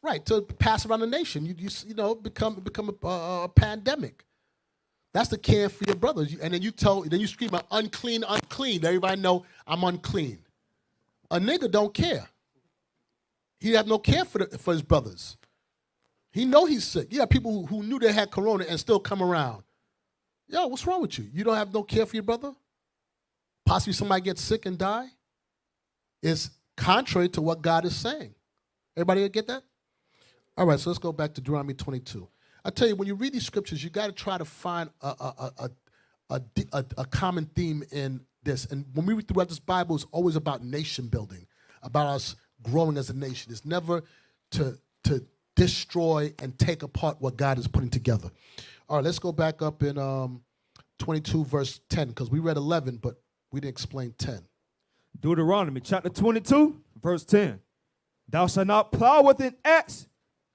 Right, to pass around the nation. You know, become a pandemic. That's the care for your brothers. And then you scream out, unclean, unclean. Everybody know I'm unclean. A nigga don't care. He have no care for his brothers. He know he's sick. You have people who knew they had corona and still come around. Yo, what's wrong with you? You don't have no care for your brother? Possibly somebody gets sick and die? It's contrary to what God is saying. Everybody get that? All right, so let's go back to Deuteronomy 22. I tell you, when you read these scriptures, you got to try to find a common theme in this. And when we read throughout this Bible, it's always about nation building, about us growing as a nation. It's never to destroy and take apart what God is putting together. All right, let's go back up in 22, verse 10, because we read 11, but we didn't explain 10. Deuteronomy chapter 22, verse 10. Thou shalt not plow with an axe,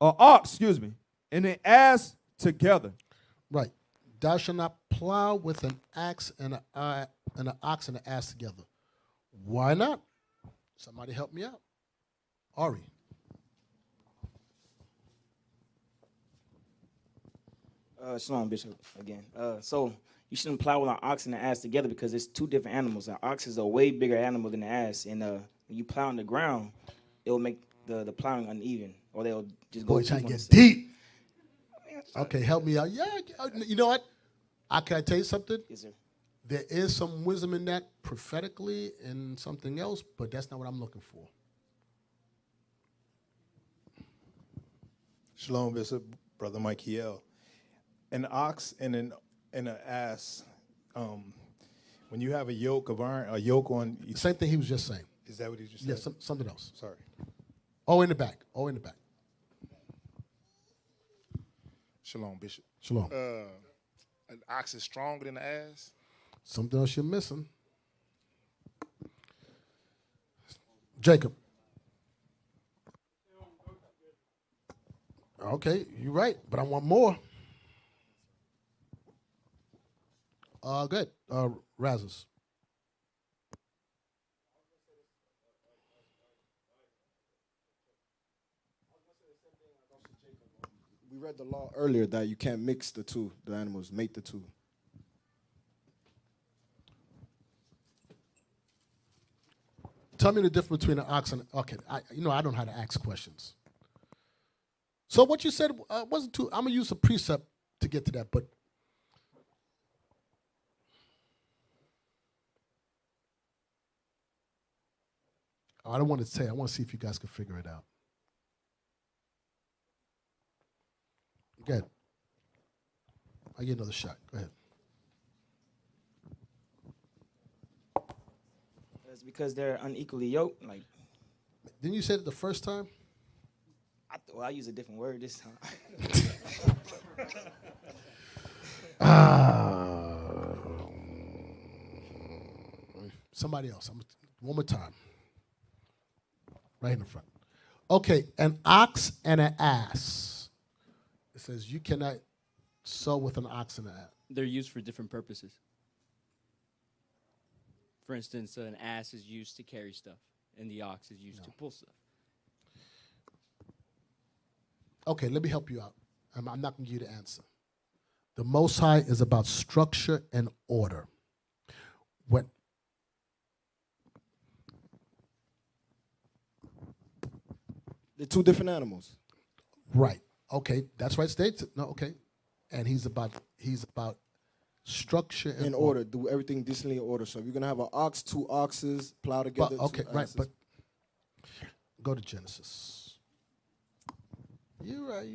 or ox, and an ass together. Right. Thou shalt not plow with an axe and an ox and an ass together. Why not? Somebody help me out. Ari. Shalom, Bishop, again. So you shouldn't plow with an ox and an ass together because it's two different animals. An ox is a way bigger animal than an ass, and when you plow on the ground, it will make the plowing uneven, or they'll just go. Boy, trying to get deep. Okay, help me out. Yeah, you know what? Can I tell you something? Yes, sir. There is some wisdom in that prophetically and something else, but that's not what I'm looking for. Shalom, Bishop, Brother Michael. An ox and an ass, when you have a yoke of iron, a yoke on... Same thing he was just saying. Is that what he just said? Yes, something else. Sorry. Oh, in the back. Oh, in the back. Shalom, Bishop. Shalom. An ox is stronger than the ass? Something else you're missing. Jacob. Okay, you're right, but I want more. Good. Razes. We read the law earlier that you can't mix the two, the animals, mate the two. Tell me the difference between an ox and okay. I don't know how to ask questions. So what you said wasn't too. I'm gonna use a precept to get to that, but I don't want to say. I want to see if you guys can figure it out. Go ahead. I'll get another shot. Go ahead. It's because they're unequally yoked. Like, Didn't you say it the first time? I use a different word this time. Somebody else. One more time. Right in the front. Okay, an ox and an ass. It says you cannot sow with an ox and an ass. They're used for different purposes. For instance, an ass is used to carry stuff, and the ox is used to pull stuff. Okay, let me help you out. I'm not going to give you the answer. The Most High is about structure and order. They're two different animals. Right. Okay, that's right. No, okay. And he's about structure and In order, do everything decently in order. So if you're gonna have an ox, two oxes, plow together. But, okay, two right. asses. But go to Genesis. You're right.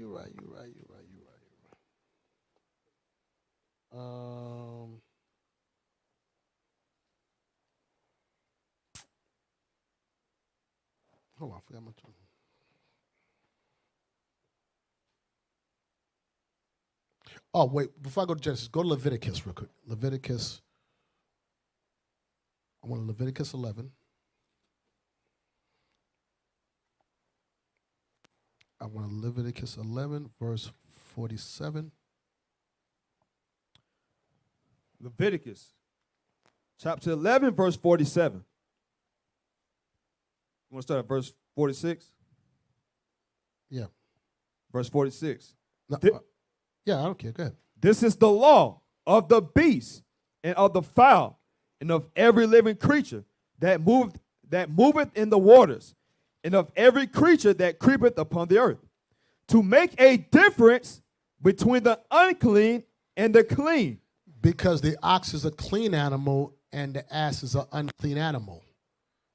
Hold on, I forgot my turn. Oh, wait, before I go to Genesis, go to Leviticus real quick. Leviticus. I want Leviticus 11. I want Leviticus 11, verse 47. Leviticus chapter 11, verse 47. You want to start at verse 46? Yeah. verse 46. No, Thi- yeah, I don't care. Go ahead. This is the law of the beast and of the fowl and of every living creature that moveth in the waters and of every creature that creepeth upon the earth, to make a difference between the unclean and the clean. Because the ox is a clean animal and the ass is an unclean animal.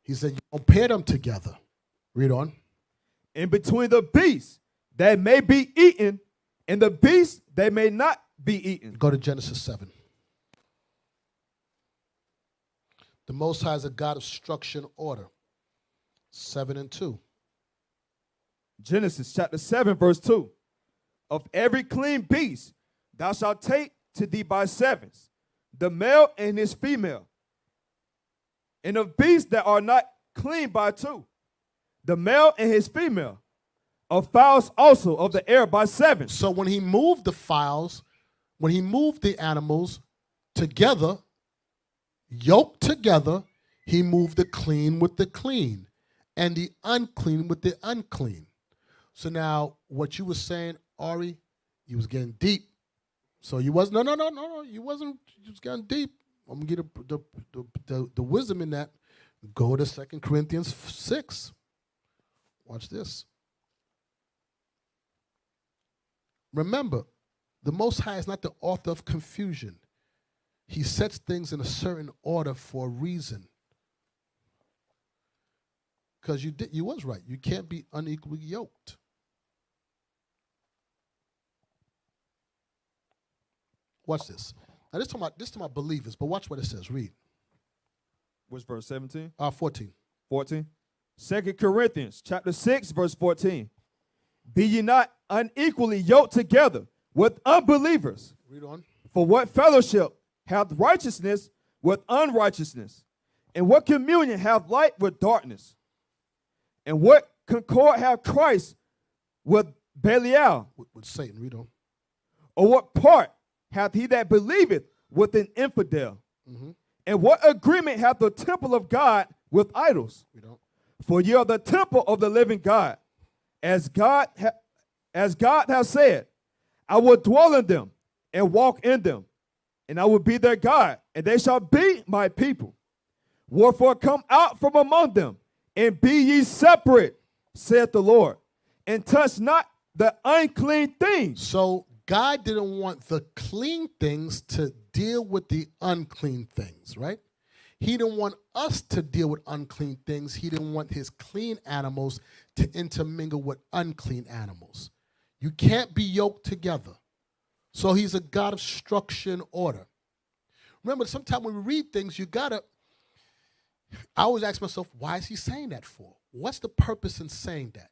He said, you don't pair them together. Read on. And between the beasts that may be eaten and the beasts that may not be eaten. Go to Genesis 7. The Most High is a God of structure and order. 7 and 2. Genesis chapter 7, verse 2. Of every clean beast thou shalt take to thee by sevens, the male and his female. And of beasts that are not clean by two, the male and his female. Of fowls also of the air by sevens. So when he moved the fowls, when he moved the animals together, yoked together, he moved the clean with the clean and the unclean with the unclean. So now what you were saying, Ari, you was getting deep. So you was no, you wasn't. You was getting deep. I'm gonna get the wisdom in that. Go to 2 Corinthians 6. Watch this. Remember, the Most High is not the author of confusion. He sets things in a certain order for a reason. Because you was right. You can't be unequally yoked. Watch this. Now this to my believers, but watch what it says. Read. Which verse, 17? 14. 14. 2 Corinthians chapter 6, verse 14. Be ye not unequally yoked together with unbelievers. Read on. For what fellowship hath righteousness with unrighteousness? And what communion hath light with darkness? And what concord hath Christ with Belial? With Satan. Read on. Or what part hath he that believeth with an infidel? Mm-hmm. And what agreement hath the temple of God with idols? Read on. For ye are the temple of the living God. As God has said, I will dwell in them and walk in them, and I will be their God, and they shall be my people. Wherefore come out from among them, and be ye separate, saith the Lord, and touch not the unclean things. So God didn't want the clean things to deal with the unclean things, right? He didn't want us to deal with unclean things. He didn't want his clean animals to intermingle with unclean animals. You can't be yoked together. So he's a God of structure and order. Remember, sometimes when we read things, I always ask myself, why is he saying that for? What's the purpose in saying that?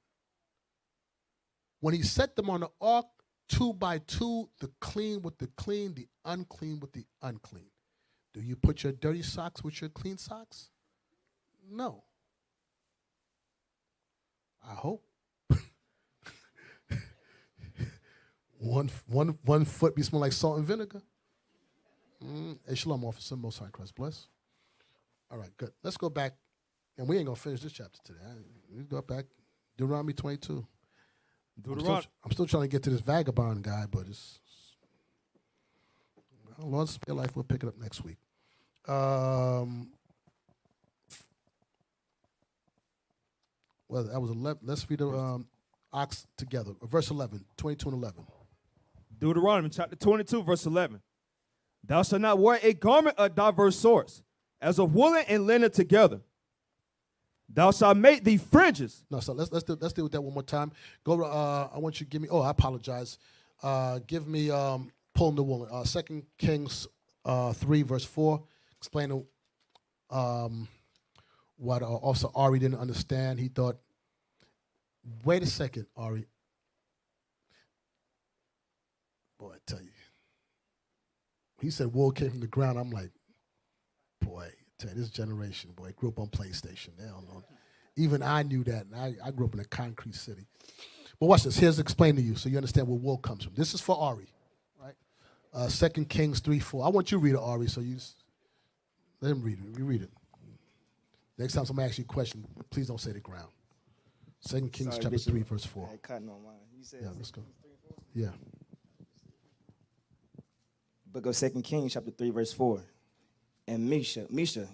When he set them on the ark, 2 by 2, the clean with the clean, the unclean with the unclean. Do you put your dirty socks with your clean socks? No. I hope. One foot be smell like salt and vinegar. Hey, shalom, officer. Most High Christ bless. All right, good. Let's go back, and we ain't gonna finish this chapter today. We go back. Deuteronomy 22. I'm still trying to get to this vagabond guy, but it's Lord's spare life. We'll pick it up next week. Well, that was 11. Let's read the ox together. Verse 11, 22 and 11. Deuteronomy chapter 22, verse 11. Thou shalt not wear a garment of diverse sorts, as of woolen and linen together. Thou shalt make thee fringes. No, so let's deal with that one more time. Go. I want you to give me. Oh, I apologize. Give me pulling the wool. 2 Kings 3 verse 4. Explaining what Officer Ari didn't understand. He thought, wait a second, Ari. Boy, I tell you. He said wool came from the ground. I'm like, boy, I tell you, this generation, boy, grew up on PlayStation. They don't know. Even I knew that, and I grew up in a concrete city. But watch this. Here's explained to you so you understand where wool comes from. This is for Ari, right? 2 Kings 3, 4. I want you to read it, Ari, so you let him read it. You read it. Next time somebody asks you a question, please don't say the ground. 2 Kings Sorry, chapter Bishop. 3, verse 4. I had cotton on mine. You said Yeah, let's go. Yeah. Book of 2 Kings, chapter 3, verse 4. And Misha,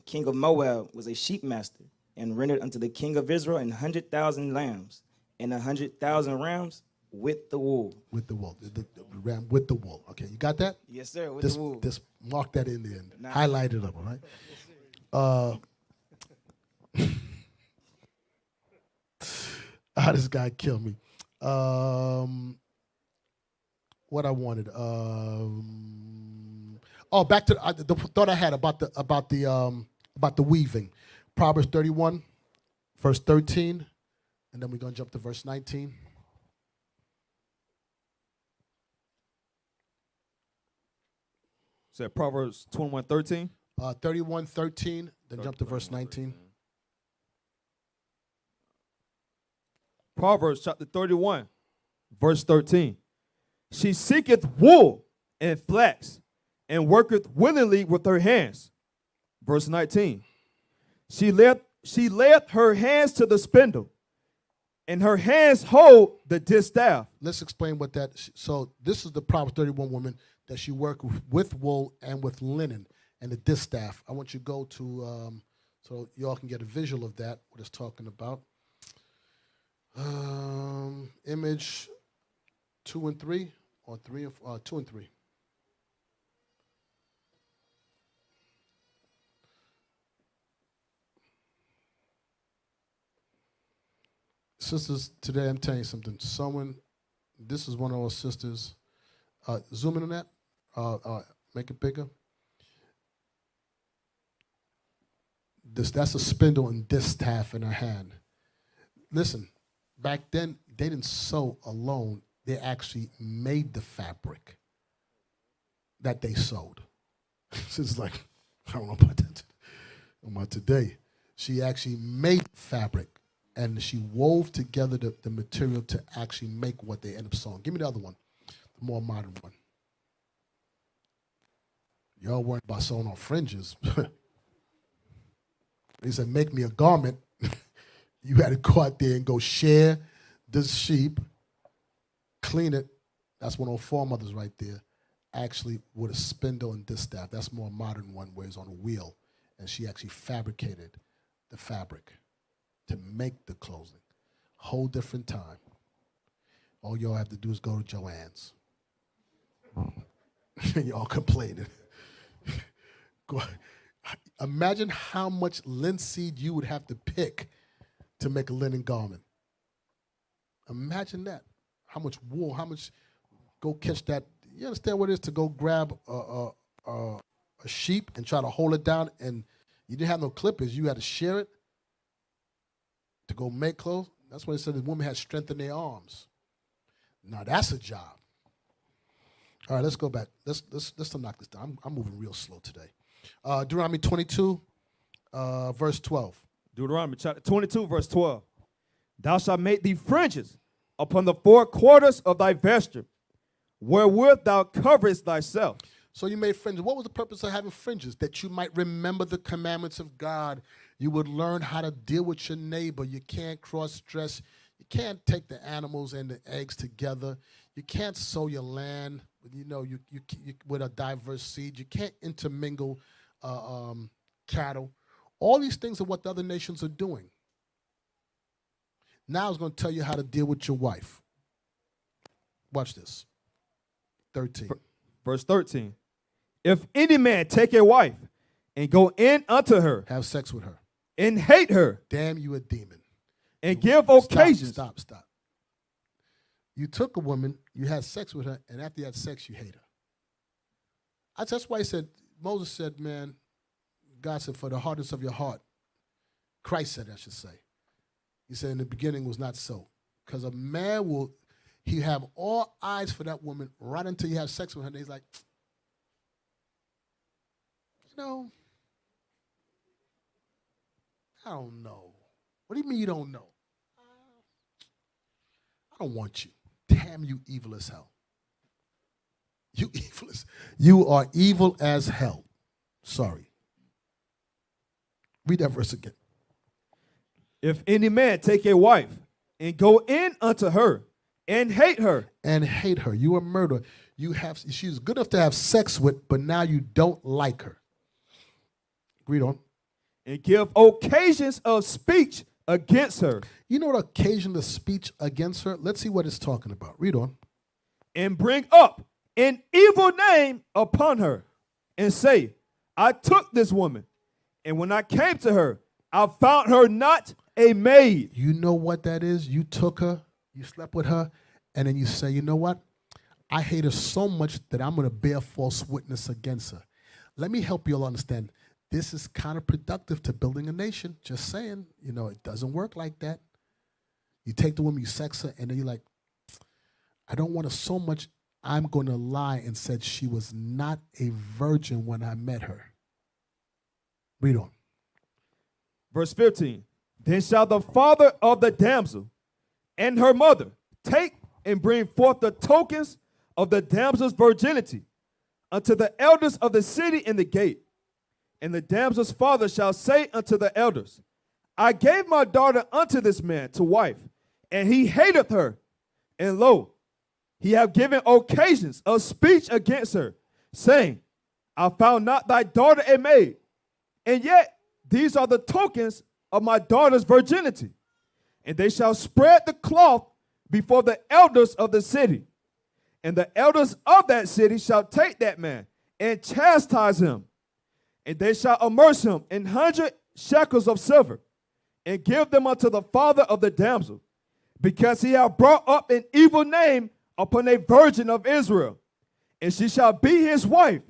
king of Moab, was a sheep master, and rendered unto the king of Israel 100,000 lambs, and 100,000 rams with the wool. With the wool. The ram with the wool. Okay, you got that? Yes, sir, with This, the wool. this mark that in there and Nah. highlight it up, all right? This guy killed me. What I wanted. Back to the thought I had about the weaving. Proverbs 31, verse 13, and then we're gonna jump to verse 19. Said Proverbs 21:13. 31:13, then jump to verse 19. Proverbs chapter 31, verse 13. She seeketh wool and flax, and worketh willingly with her hands. Verse 19. She layeth her hands to the spindle, and her hands hold the distaff. Let's explain what that. So this is the Proverbs 31 woman that she worked with wool and with linen and the distaff. I want you to go to so y'all can get a visual of that. What it's talking about. Image 2 and 3, or 3 and 2 and 3. Sisters, today I'm telling you something. This is one of our sisters. Zoom in on that. Make it bigger. That's a spindle and distaff in her hand. Listen, back then they didn't sew alone. They actually made the fabric that they sewed. This is like, I don't know about that. About today. She actually made fabric. And she wove together the material to actually make what they end up sewing. Give me the other one, the more modern one. Y'all weren't about sewing on fringes. They said, make me a garment. You had to go out there and go shear this sheep, clean it. That's one of the foremothers right there. Actually, with a spindle and distaff. That's a more modern one where it's on a wheel. And she actually fabricated the fabric to make the clothing. Whole different time. All y'all have to do is go to Joann's. Y'all complaining. Imagine how much linseed you would have to pick to make a linen garment. Imagine that. How much wool, how much, go catch that. You understand what it is to go grab a sheep and try to hold it down, and you didn't have no clippers. You had to shear it to go make clothes. That's why it said the women had strength in their arms. Now that's a job. All right, let's go back. Let's knock this down. I'm moving real slow today. Deuteronomy 22, verse 12. Deuteronomy chapter 22, verse 12. Thou shalt make thee fringes upon the four quarters of thy vesture, wherewith thou coverest thyself. So you made fringes. What was the purpose of having fringes? That you might remember the commandments of God. You would learn how to deal with your neighbor. You can't cross-dress. You can't take the animals and the eggs together. You can't sow your land, you with a diverse seed. You can't intermingle cattle. All these things are what the other nations are doing. Now I was going to tell you how to deal with your wife. Watch this. 13. Verse 13. If any man take a wife and go in unto her, have sex with her, and hate her, damn you a demon, and give occasions. Stop. You took a woman, you had sex with her, and after you had sex, you hate her. That's why he said, Moses said, man, God said, for the hardness of your heart, Christ said, I should say. He said, in the beginning was not so. Because a man he have all eyes for that woman right until you have sex with her, and he's like, I don't know. What do you mean you don't know? I don't want you. Damn, you evil as hell. You are evil as hell. Sorry. Read that verse again. If any man take a wife and go in unto her and hate her. And hate her. You a murderer. She's good enough to have sex with, but now you don't like her. Read on. And give occasions of speech against her. You know what occasion of speech against her? Let's see what it's talking about. Read on. And bring up an evil name upon her, and say, I took this woman, and when I came to her, I found her not a maid. You know what that is? You took her, you slept with her, and then you say, you know what? I hate her so much that I'm going to bear false witness against her. Let me help you all understand. This is counterproductive to building a nation. Just saying, it doesn't work like that. You take the woman, you sex her, and then you're like, I don't want her so much, I'm going to lie and said she was not a virgin when I met her. Read on. Verse 15. Then shall the father of the damsel and her mother take and bring forth the tokens of the damsel's virginity unto the elders of the city in the gate. And the damsel's father shall say unto the elders, I gave my daughter unto this man to wife, and he hateth her. And lo, he have given occasions of speech against her, saying, I found not thy daughter a maid. And yet these are the tokens of my daughter's virginity. And they shall spread the cloth before the elders of the city. And the elders of that city shall take that man and chastise him. And they shall immerse him in 100 shekels of silver, and give them unto the father of the damsel, because he hath brought up an evil name upon a virgin of Israel. And she shall be his wife.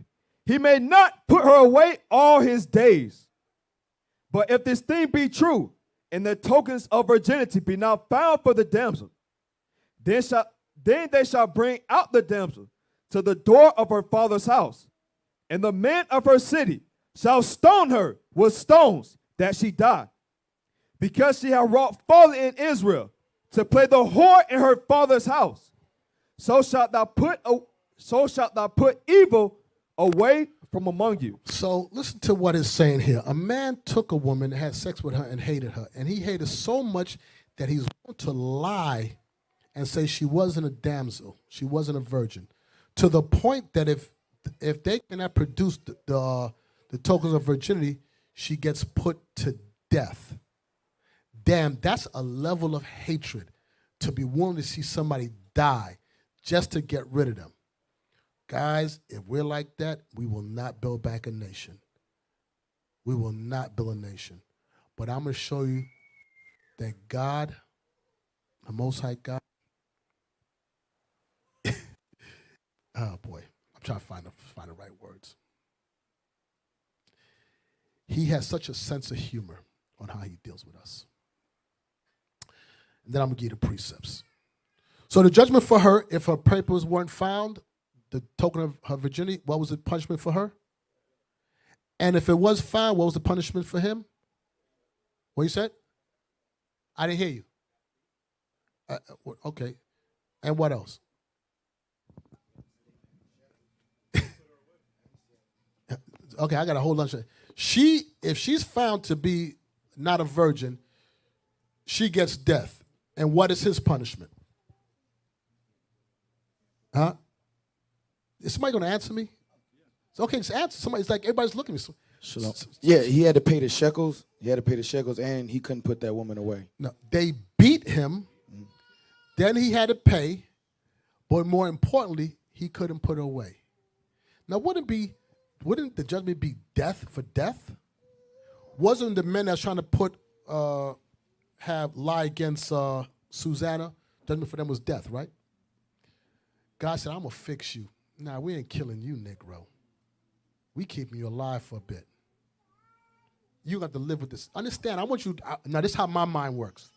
He may not put her away all his days. But if this thing be true, and the tokens of virginity be not found for the damsel, then they shall bring out the damsel to the door of her father's house, and the men of her city shall stone her with stones that she die, because she hath wrought folly in Israel, to play the whore in her father's house. So shalt thou put evil away from among you. So listen to what it's saying here. A man took a woman, had sex with her, and hated her. And he hated so much that he's going to lie and say she wasn't a damsel, she wasn't a virgin, to the point that if they cannot produce the tokens of virginity, she gets put to death. Damn, that's a level of hatred, to be willing to see somebody die just to get rid of them. Guys, if we're like that, we will not build back a nation. We will not build a nation. But I'm going to show you that God, the Most High God, oh boy, I'm trying to find the right words. He has such a sense of humor on how he deals with us. And then I'm going to give you the precepts. So the judgment for her, if her papers weren't found, the token of her virginity, what was the punishment for her? And if it was found, what was the punishment for him? What you said? I didn't hear you. Okay. And what else? Okay, I got a whole bunch of. If she's found to be not a virgin, she gets death. And what is his punishment? Huh? Is somebody going to answer me? It's okay, just answer. Somebody's like, everybody's looking at me. Shalom. Yeah, he had to pay the shekels. He had to pay the shekels, and he couldn't put that woman away. No, they beat him. Then he had to pay. But more importantly, he couldn't put her away. Now, wouldn't the judgment be death for death? Wasn't the men that's trying to lie against Susanna, judgment for them was death, right? God said, I'm going to fix you. Nah, we ain't killing you, Negro. We keeping you alive for a bit. You got to live with this. Understand, I want you, now this is how my mind works.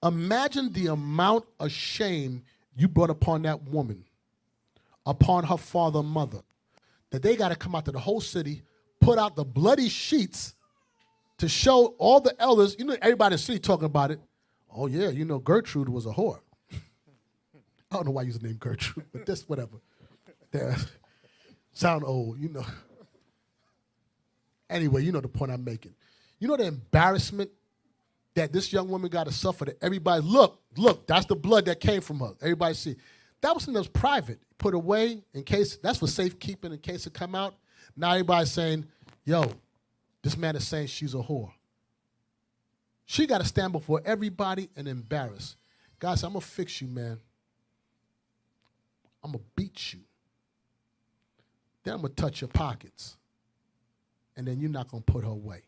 Imagine the amount of shame you brought upon that woman, upon her father and mother, that they got to come out to the whole city, put out the bloody sheets to show all the elders, everybody in the city talking about it. Oh, yeah, Gertrude was a whore. I don't know why I use the name Gertrude, but that's whatever. Sound old, Anyway, you know the point I'm making. You know the embarrassment that this young woman got to suffer, that everybody, look, that's the blood that came from her. Everybody see. That was something that was private, put away in case, that's for safekeeping in case it come out. Now everybody's saying, yo, this man is saying she's a whore. She got to stand before everybody and embarrass. God said, I'm going to fix you, man. I'm going to beat you. Then I'm going to touch your pockets. And then you're not going to put her away.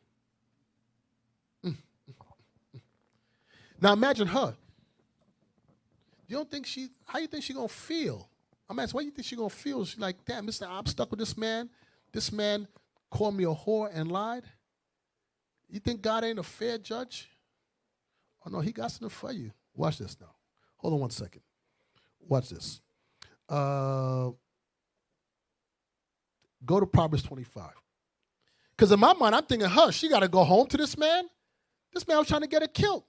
Now imagine her. You don't think how you think she going to feel? I'm asking, what do you think she going to feel? She's like, damn, I'm stuck with this man. This man called me a whore and lied. You think God ain't a fair judge? Oh, no, he got something for you. Watch this now. Hold on one second. Watch this. Go to Proverbs 25. Because in my mind, I'm thinking, she got to go home to this man? This man was trying to get her killed.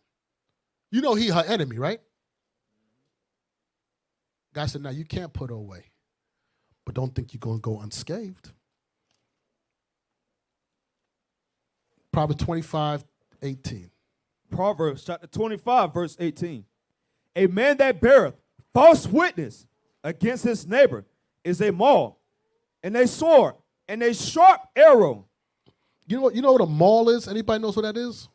You know he her enemy, right? God said, now you can't put her away. But don't think you're going to go unscathed. Proverbs 25:18. Proverbs chapter 25, verse 18. A man that beareth false witness against his neighbor is a maul, and a sword, and a sharp arrow. You know what a maul is? Anybody knows what that is?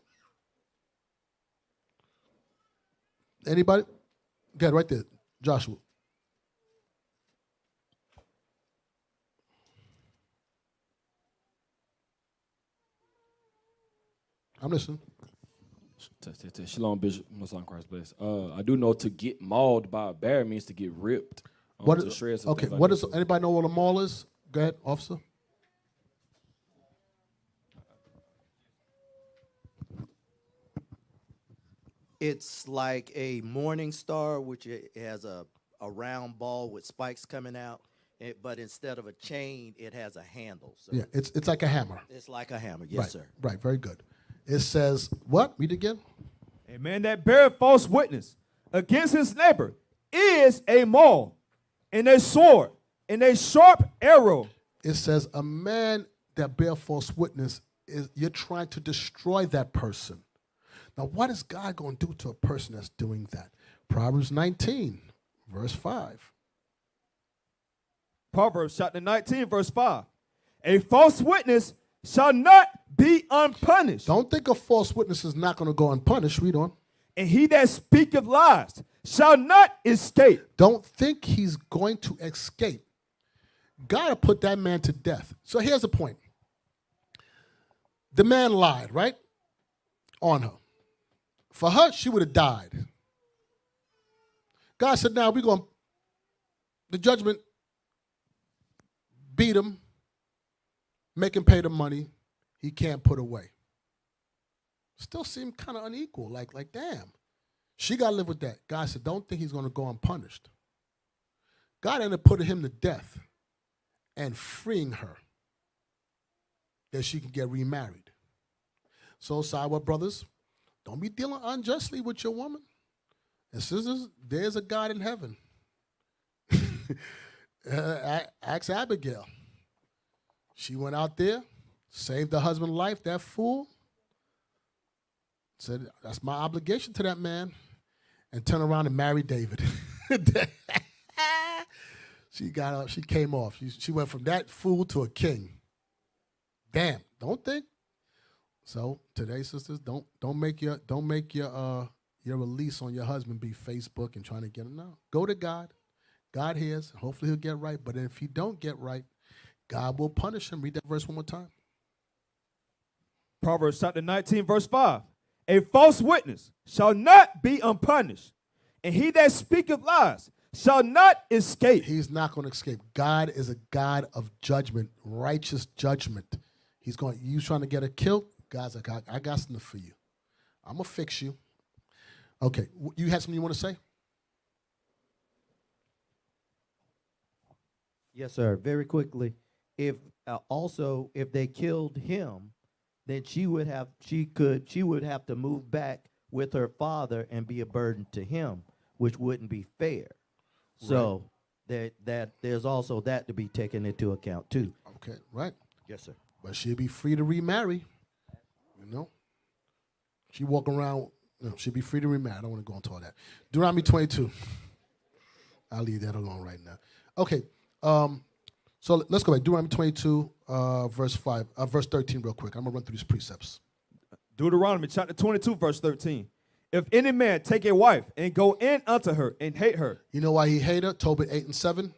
Anybody? Go ahead, right there, Joshua. I'm listening. Shalom, Bishop. Most on Christ bless. I do know to get mauled by a bear means to get ripped. What to is, shreds. okay, what is, anybody know what a maul is? Go ahead, officer. It's like a morning star, which it has a round ball with spikes coming out, but instead of a chain, it has a handle. So Yeah, it's like a hammer. it's like a hammer, yes, Right, sir. right, very good. It says, what? Read again. A man that beareth false witness against his neighbor is a maul, and a sword, and a sharp arrow. It says, a man that bear false witness, you're trying to destroy that person. Now, what is God going to do to a person that's doing that? Proverbs 19, verse 5. Proverbs chapter 19, verse 5. A false witness shall not be unpunished. Don't think a false witness is not going to go unpunished. Read on. And he that speaketh lies shall not escape. Don't think he's going to escape. God will put that man to death. So here's the point. The man lied, right? On her. For her, she would have died. God said, now we're going to, the judgment, beat him, make him pay the money he can't put away. Still seemed kind of unequal, like damn. She got to live with that. God said, don't think he's going to go unpunished. God ended up putting him to death and freeing her that she can get remarried. So, sidewalk brothers, don't be dealing unjustly with your woman. And sisters, there's a God in heaven. Ask Abigail. She went out there, saved her husband's life, that fool. Said, that's my obligation to that man. And turned around and married David. She got up, she came off. She went from that fool to a king. Damn, don't think. So today, sisters, don't make your release on your husband be Facebook and trying to get him. No, go to God. God hears. Hopefully he'll get right. But if he don't get right, God will punish him. Read that verse one more time. Proverbs chapter 19, verse 5. A false witness shall not be unpunished, and he that speaketh lies shall not escape. He's not going to escape. God is a God of judgment, righteous judgment. You trying to get her killed? God's like, I got something for you. I'm going to fix you. Okay, you had something you want to say? Yes, sir. Very quickly, if they killed him, then she would have to move back with her father and be a burden to him, which wouldn't be fair. So that there's also that to be taken into account too. Okay, right. Yes, sir. But she'll be free to remarry. You know. She walk around, she'd be free to remarry. I don't want to go into all that. Deuteronomy 22. I'll leave that alone right now. Okay, so let's go back. Deuteronomy 22, verse 13 real quick. I'm going to run through these precepts. Deuteronomy chapter 22, verse 13. If any man take a wife and go in unto her and hate her. You know why he hate her? Tobit 8 and 7.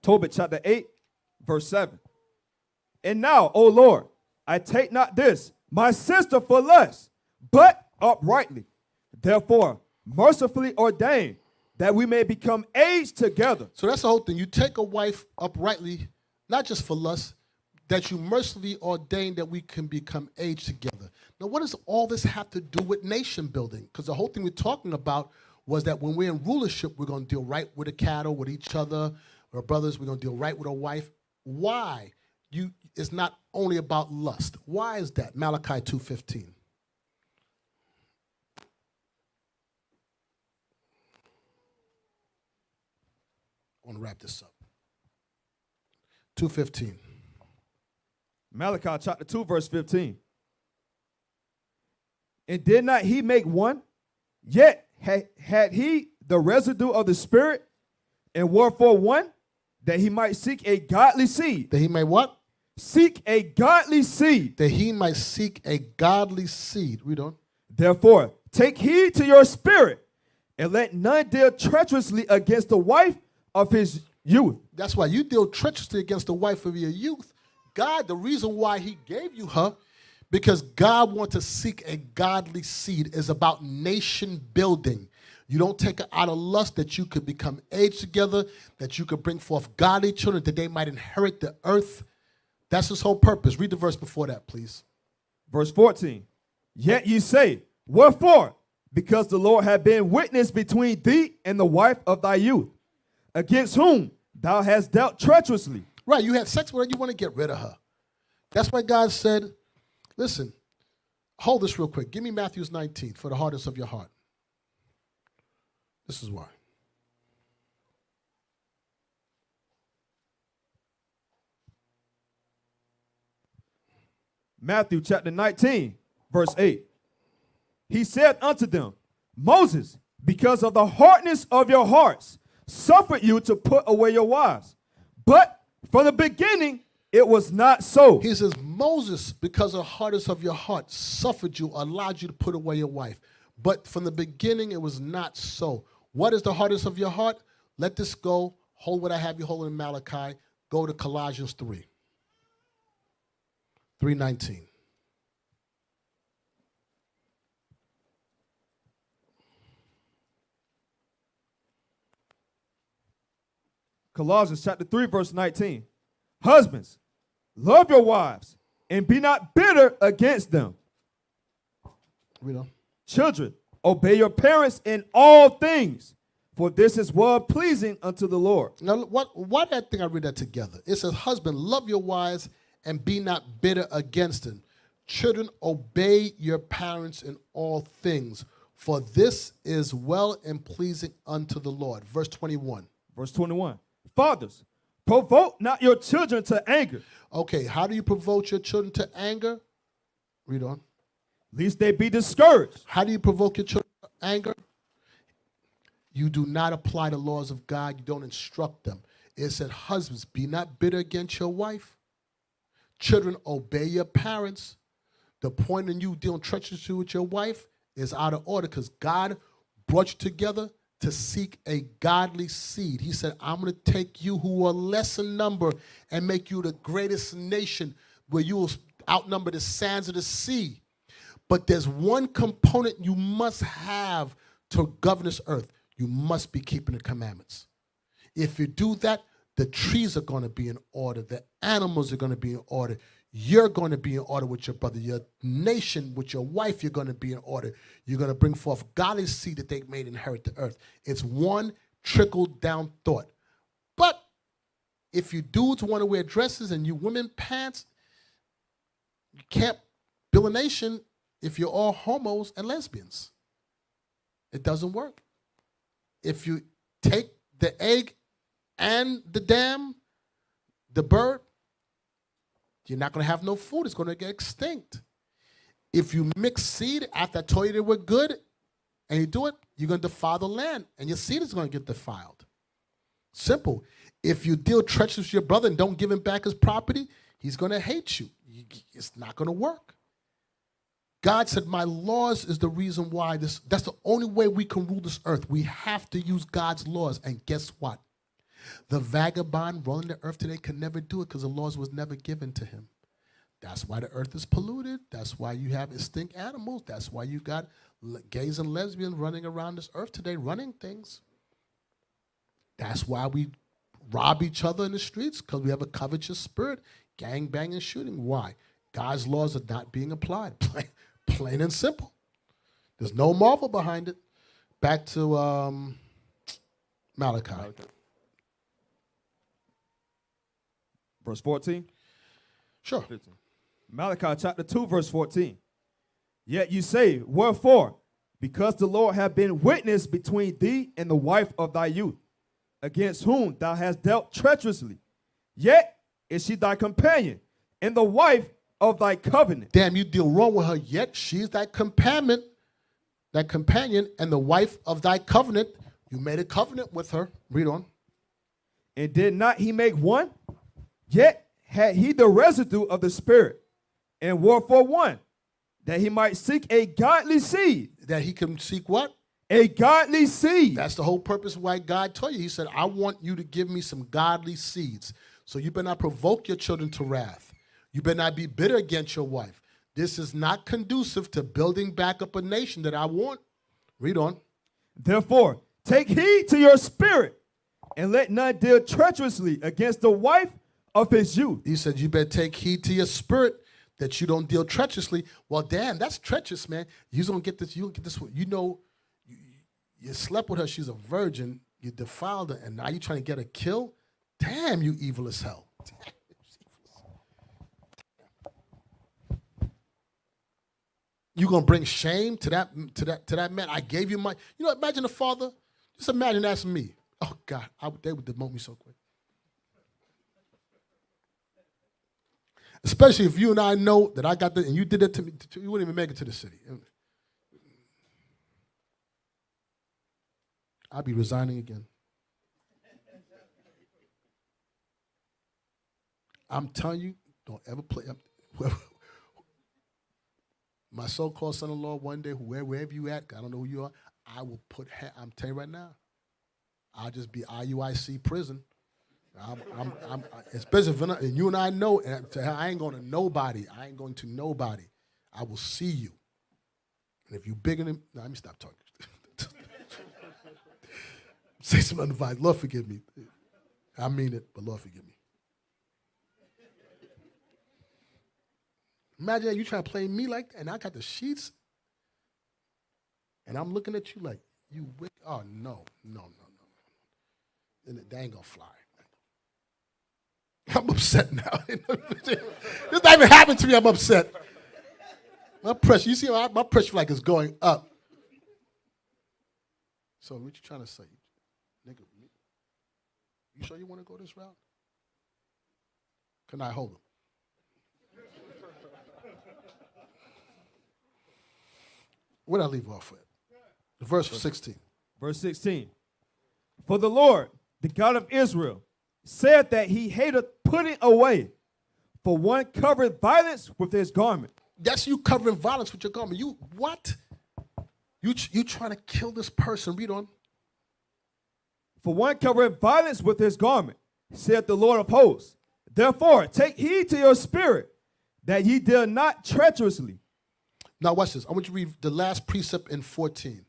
Tobit chapter 8, verse 7. And now, O Lord, I take not this, my sister, for less, but uprightly. Therefore, mercifully ordain that we may become aged together. So that's the whole thing. You take a wife uprightly, not just for lust, that you mercifully ordain that we can become aged together. Now, what does all this have to do with nation building? Because the whole thing we're talking about was that when we're in rulership, we're going to deal right with the cattle, with each other, our brothers. We're going to deal right with our wife. Why? It's not only about lust. Why is that? Malachi 2:15. I want to wrap this up. 2:15. Malachi chapter 2, verse 15. And did not he make one? Yet had he the residue of the Spirit, and wherefore one? That he might seek a godly seed. That he may what? Seek a godly seed. That he might seek a godly seed. Read on. Therefore, take heed to your spirit, and let none deal treacherously against the wife of his youth. That's why you deal treacherously against the wife of your youth. God, the reason why he gave you her, because God wants to seek a godly seed, is about nation building. You don't take her out of lust, that you could become aged together, that you could bring forth godly children, that they might inherit the earth. That's his whole purpose. Read the verse before that, please. Verse 14. Yet ye say, wherefore? Because the Lord hath been witness between thee and the wife of thy youth, against whom thou hast dealt treacherously. Right, you had sex with her, you want to get rid of her. That's why God said, listen, hold this real quick. Give me Matthew 19, for the hardness of your heart. This is why. Matthew chapter 19, verse 8. He said unto them, Moses, because of the hardness of your hearts, suffered you to put away your wives. But from the beginning, it was not so. He says, Moses, because of the hardness of your heart, suffered you, allowed you to put away your wife. But from the beginning, it was not so. What is the hardness of your heart? Let this go. Hold what I have you holding in Malachi. Go to Colossians 3. 3:19. Colossians chapter 3, verse 19. Husbands, love your wives, and be not bitter against them. Read on. Children, obey your parents in all things, for this is well-pleasing unto the Lord. Now, why did I think I read that together? It says, husband, love your wives, and be not bitter against them. Children, obey your parents in all things, for this is well and pleasing unto the Lord. Verse 21. Verse 21. Fathers, provoke not your children to anger. Okay, how do you provoke your children to anger? Read on. Lest they be discouraged. How do you provoke your children to anger? You do not apply the laws of God. You don't instruct them. It said, husbands, be not bitter against your wife. Children, obey your parents. The point in you dealing treacherously with your wife is out of order, because God brought you together to seek a godly seed. He said, I'm going to take you who are less in number and make you the greatest nation, where you will outnumber the sands of the sea. But there's one component you must have to govern this earth. You must be keeping the commandments. If you do that, the trees are going to be in order. The animals are going to be in order. You're going to be in order with your brother. Your nation, with your wife, you're going to be in order. You're going to bring forth godly seed that they may inherit the earth. It's one trickle-down thought. But if you dudes want to wear dresses and you women pants, you can't build a nation if you're all homos and lesbians. It doesn't work. If you take the egg and the dam, the bird, you're not going to have no food. It's going to get extinct. If you mix seed after I told you they were good, and you do it, you're going to defile the land, and your seed is going to get defiled. Simple. If you deal treacherously with your brother and don't give him back his property, he's going to hate you. It's not going to work. God said, my laws is the reason why that's the only way we can rule this earth. We have to use God's laws. And guess what? The vagabond rolling the earth today can never do it because the laws was never given to him. That's why the earth is polluted. That's why you have extinct animals. That's why you got gays and lesbians running around this earth today, running things. That's why we rob each other in the streets, because we have a covetous spirit, gang banging, shooting. Why? God's laws are not being applied. Plain and simple. There's no marvel behind it. Back to Malachi. Verse 14? Sure. 15. Malachi chapter 2, verse 14. Yet you say, wherefore? Because the Lord hath been witness between thee and the wife of thy youth, against whom thou hast dealt treacherously. Yet is she thy companion, and the wife of thy covenant. Damn, you deal wrong with her, yet she's thy companion, and the wife of thy covenant. You made a covenant with her. Read on. And did not he make one? Yet had he the residue of the Spirit, and wherefore one? That he might seek a godly seed. That he can seek what? A godly seed. That's the whole purpose why God told you. He said, I want you to give me some godly seeds. So you better not provoke your children to wrath. You better not be bitter against your wife. This is not conducive to building back up a nation that I want. Read on. Therefore, take heed to your spirit, and let none deal treacherously against the wife of his youth. He said, you better take heed to your spirit, that you don't deal treacherously. Well, damn, that's treacherous, man. You don't get this. You don't get this one. You know, you slept with her. She's a virgin. You defiled her, and now you're trying to get her killed. Damn, you evil as hell. You gonna bring shame to that man? I gave you my. You know, imagine the father. Just imagine that's me. Oh God, they would demote me so quick. Especially if you and I know that I got that, and you did it to me, you wouldn't even make it to the city. I'd be resigning again. I'm telling you, don't ever play. My so-called son-in-law, one day, wherever you at, I don't know who you are, I will put. I'm telling you right now, I'll just be IUIC prison. Especially if you and I know, and I ain't going to nobody. I ain't going to nobody. I will see you. And if you bigger than, no, let me stop talking. Say some unadvised. Lord forgive me. I mean it, but Lord forgive me. Imagine you trying to play me like that, and I got the sheets, and I'm looking at you like, you wicked. Oh, no. And that ain't going to fly. I'm upset now. This not even happened to me. I'm upset. My pressure, you see, my pressure like is going up. So what you trying to say? Nigga, you sure you want to go this route? Can I hold him? Where'd I leave off at? Verse 16. Verse 16. For the Lord, the God of Israel, said that he hated putting away, for one covered violence with his garment. That's you covering violence with your garment. You what? You trying to kill this person. Read on. For one covered violence with his garment, said the Lord of hosts. Therefore, take heed to your spirit, that ye deal not treacherously. Now watch this. I want you to read the last precept in 14.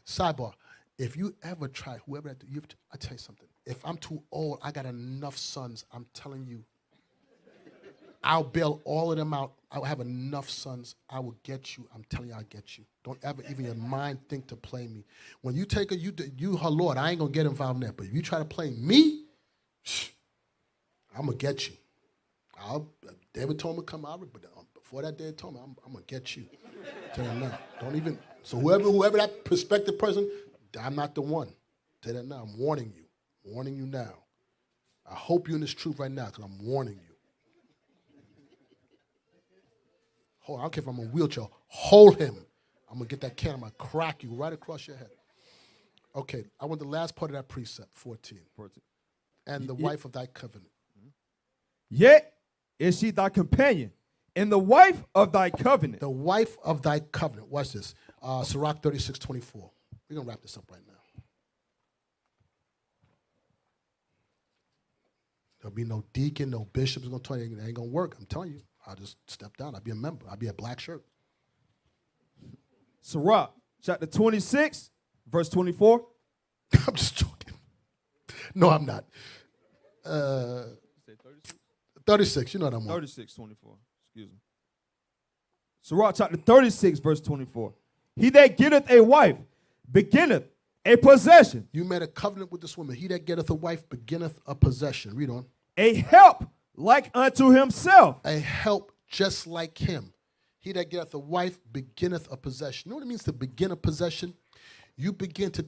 Sidebar. If you ever try, whoever I tell you something. If I'm too old, I got enough sons. I'm telling you, I'll bail all of them out. I'll have enough sons. I will get you. I'm telling you, I'll get you. Don't ever even in your mind think to play me. When you take her Lord, I ain't gonna get involved in that. But if you try to play me, I'm gonna get you. David told me to come out, but before that day told me, I'm gonna get you. Tell them now. Don't even. So whoever that prospective person, I'm not the one. Tell them now. I'm warning you now. I hope you're in this truth right now because I'm warning you. Hold on, I don't care if I'm in a wheelchair. Hold him. I'm going to get that can. I'm going to crack you right across your head. Okay, I want the last part of that precept, 14. And the wife of thy covenant. Yet is she thy companion, and the wife of thy covenant. The wife of thy covenant. Watch this. Sirach 36:24. We're going to wrap this up right now. There'll be no deacon, no bishops going to tell you it ain't going to work. I'm telling you. I'll just step down. I'll be a member. I'll be a black shirt. Sirach, chapter 26, verse 24. I'm just joking. No, I'm not. 36. You know what I'm on. 36, 24. Excuse me. Sirach, chapter 36, verse 24. He that getteth a wife beginneth a possession. You made a covenant with this woman. He that getteth a wife beginneth a possession. Read on. A help like unto himself. A help just like him. He that getteth a wife beginneth a possession. You know what it means to begin a possession? You begin to,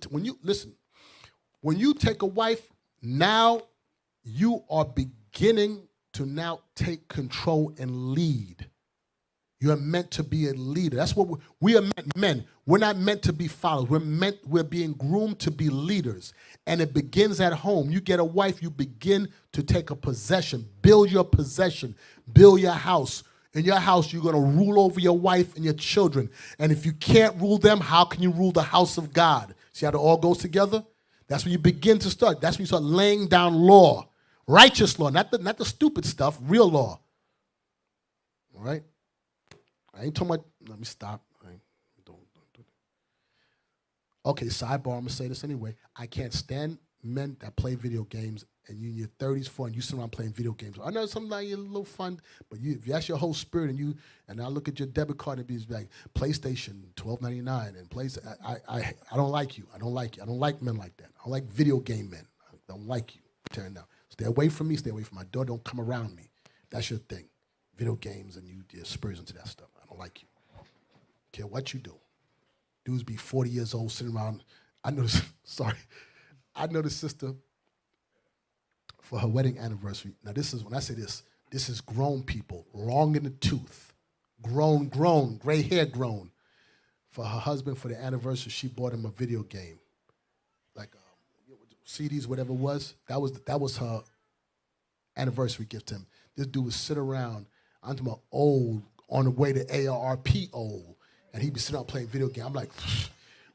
when you take a wife, now you are beginning to now take control and lead. You are meant to be a leader. That's what we are men. We're not meant to be followers. We're being groomed to be leaders. And it begins at home. You get a wife, you begin to take a possession. Build your possession. Build your house. In your house, you're going to rule over your wife and your children. And if you can't rule them, how can you rule the house of God? See how it all goes together? That's when you begin to start. That's when you start laying down law. Righteous law, not the stupid stuff, real law. All right? I ain't talking about, let me stop. Don't do that. Okay, sidebar, I'm going to say this anyway. I can't stand men that play video games and you in your 30s, 40s, and you sit around playing video games. I know sometimes it's a little fun, but if that's your whole spirit and I look at your debit card and be like, PlayStation, $12.99, and I don't like you. I don't like you. I don't like men like that. I don't like video game men. I don't like you. I'm telling you now. Stay away from me. Stay away from my door. Don't come around me. That's your thing. Video games and your spurs into that stuff. I don't like you. Care what you do. Dudes be 40 years old sitting around. I know this. Sorry. I know the sister for her wedding anniversary. Now this is, when I say this is grown people, long in the tooth, grown, gray hair grown. For her husband, for the anniversary, she bought him a video game, like CDs, whatever it was. That was her anniversary gift to him. This dude would sit around, I'm talking about old, on the way to AARP old, and he'd be sitting out playing video game. I'm like,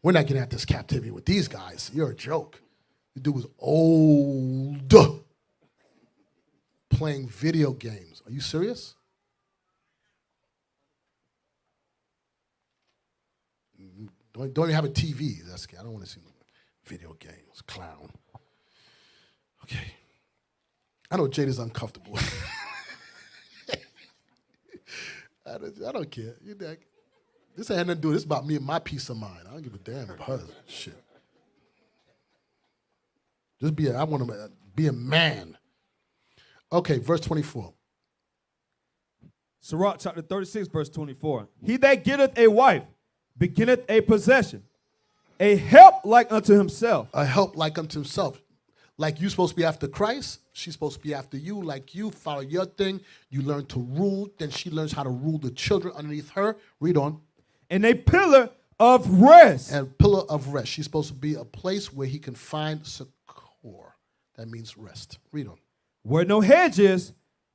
we're not getting out this captivity with these guys. You're a joke. The dude was old, playing video games. Are you serious? Don't even have a TV. I don't want to see video games. Clown. Okay. I know Jada's uncomfortable. I don't care. This ain't nothing to do. This is about me and my peace of mind. I don't give a damn about her shit. I want to be a man. Okay, verse 24. Sirach chapter 36, verse 24. He that getteth a wife beginneth a possession, a help like unto himself. A help like unto himself. Like you supposed to be after Christ, she's supposed to be after you. Like you follow your thing, you learn to rule, then she learns how to rule the children underneath her. Read on. And a pillar of rest. And pillar of rest. She's supposed to be a place where he can find succor. That means rest. Read on. Where no hedge is,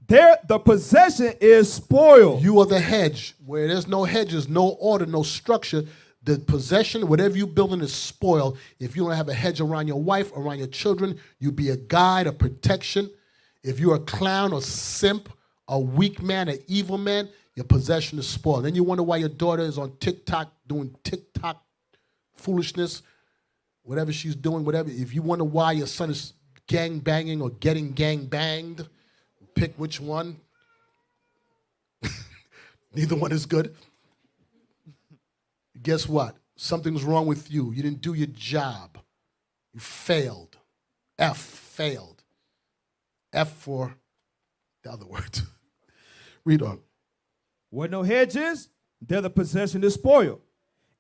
there the possession is spoiled. You are the hedge. Where there's no hedges, no order, no structure, the possession, whatever you're building is spoiled. If you don't have a hedge around your wife, around your children, you be a guide, a protection. If you're a clown, a simp, a weak man, an evil man, your possession is spoiled. Then you wonder why your daughter is on TikTok doing TikTok foolishness, whatever she's doing, whatever. If you wonder why your son is gang banging or getting gang banged, pick which one. Neither one is good. Guess what? Something's wrong with you. You didn't do your job. You failed. Failed. F for the other word. Read on. Where no hedge is, there the possession is spoiled.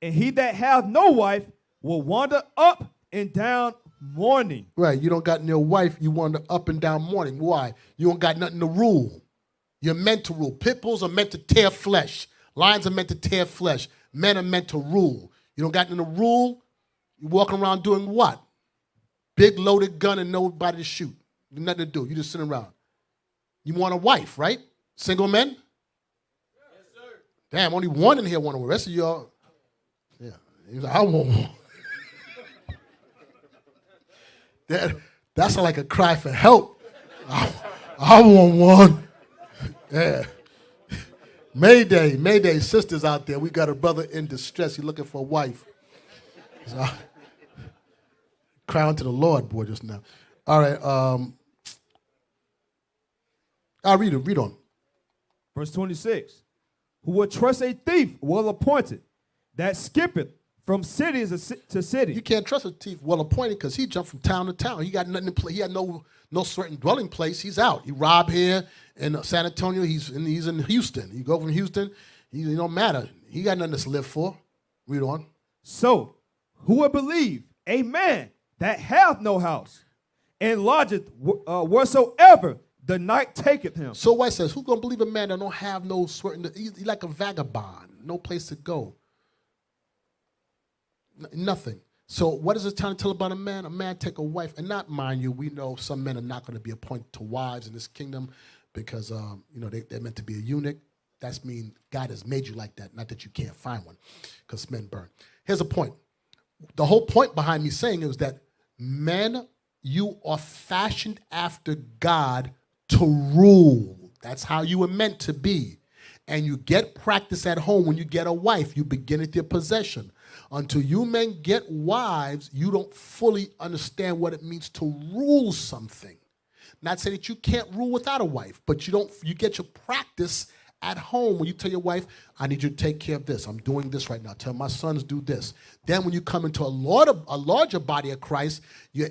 And he that hath no wife will wander up and down mourning. Right, you don't got your wife, you want the up and down mourning. Why? You don't got nothing to rule. You're meant to rule. Pit bulls are meant to tear flesh. Lions are meant to tear flesh. Men are meant to rule. You don't got nothing to rule. You walking around doing what? Big loaded gun and nobody to shoot. Nothing to do. You just sitting around. You want a wife, right? Single men? Yes, sir. Damn, only one in here want one. The rest of y'all, yeah. He's like, I want one. That's like a cry for help. I want one. Yeah. Mayday, sisters out there. We got a brother in distress. He's looking for a wife. So, cry unto the Lord, boy, just now. All right. I'll read on. Verse 26. Who will trust a thief well appointed, that skippeth from cities to city. You can't trust a thief well appointed because he jumped from town to town. He got nothing to play. He had no certain dwelling place. He's out. He robbed here in San Antonio. He's in Houston. You go from Houston, it don't matter. He got nothing to live for. Read on. So, who will believe a man that hath no house, and lodgeth wheresoever the night taketh him? So White says, who's going to believe a man that don't have no certain, he's like a vagabond, no place to go. Nothing. So what is it trying to tell about a man? A man take a wife, and not, mind you, we know some men are not going to be appointed to wives in this kingdom because, they're meant to be a eunuch. That's mean God has made you like that, not that you can't find one because men burn. Here's a point. The whole point behind me saying it was that men, you are fashioned after God to rule. That's how you were meant to be. And you get practice at home when you get a wife. You begin at your possession. Until you men get wives, you don't fully understand what it means to rule something. Not saying that you can't rule without a wife, but you get your practice at home when you tell your wife, I need you to take care of this. I'm doing this right now. Tell my sons do this. Then when you come into a larger body of Christ, you're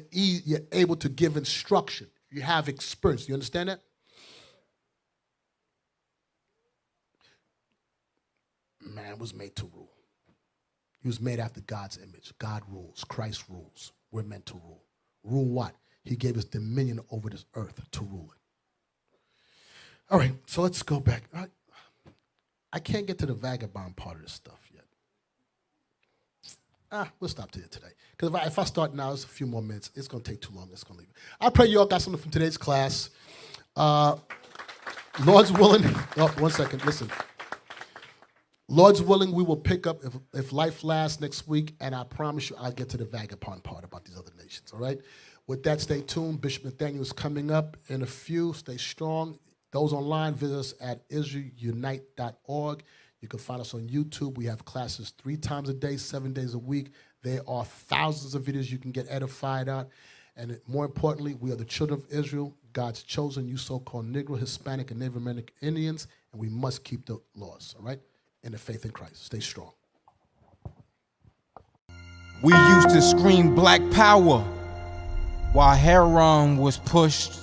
able to give instruction. You have experience. You understand that? Man was made to rule. He was made after God's image. God rules. Christ rules. We're meant to rule. Rule what? He gave us dominion over this earth to rule it. All right, so let's go back. I can't get to the vagabond part of this stuff yet. We'll stop here today. Because if I start now, it's a few more minutes. It's going to take too long. It's going to leave. I pray you all got something from today's class. Lord's willing. Oh, 1 second. Listen. Lord's willing, we will pick up if life lasts next week, and I promise you I'll get to the vagabond part about these other nations, all right? With that, stay tuned. Bishop Nathaniel is coming up in a few. Stay strong. Those online, visit us at israelunite.org. You can find us on YouTube. We have classes 3 times a day, 7 days a week. There are thousands of videos you can get edified on. And more importantly, we are the children of Israel, God's chosen, you so-called Negro, Hispanic, and Native American Indians, and we must keep the laws, all right? In the faith in Christ. Stay strong. We used to scream black power while heroin was pushed.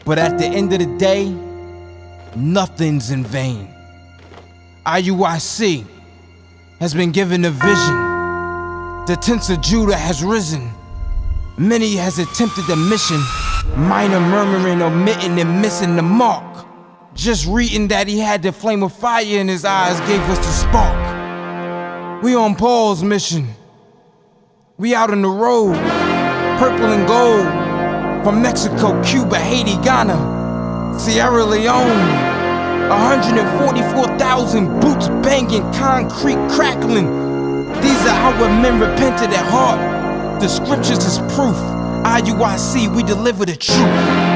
But at the end of the day, nothing's in vain. IUIC has been given a vision. The tents of Judah has risen. Many has attempted the mission. Minor murmuring, omitting, and missing the mark. Just reading that he had the flame of fire in his eyes gave us the spark. We on Paul's mission. We out on the road, purple and gold. From Mexico, Cuba, Haiti, Ghana, Sierra Leone. 144,000 boots banging, concrete crackling. These are our men repented at heart. The scriptures is proof. IUIC, we deliver the truth.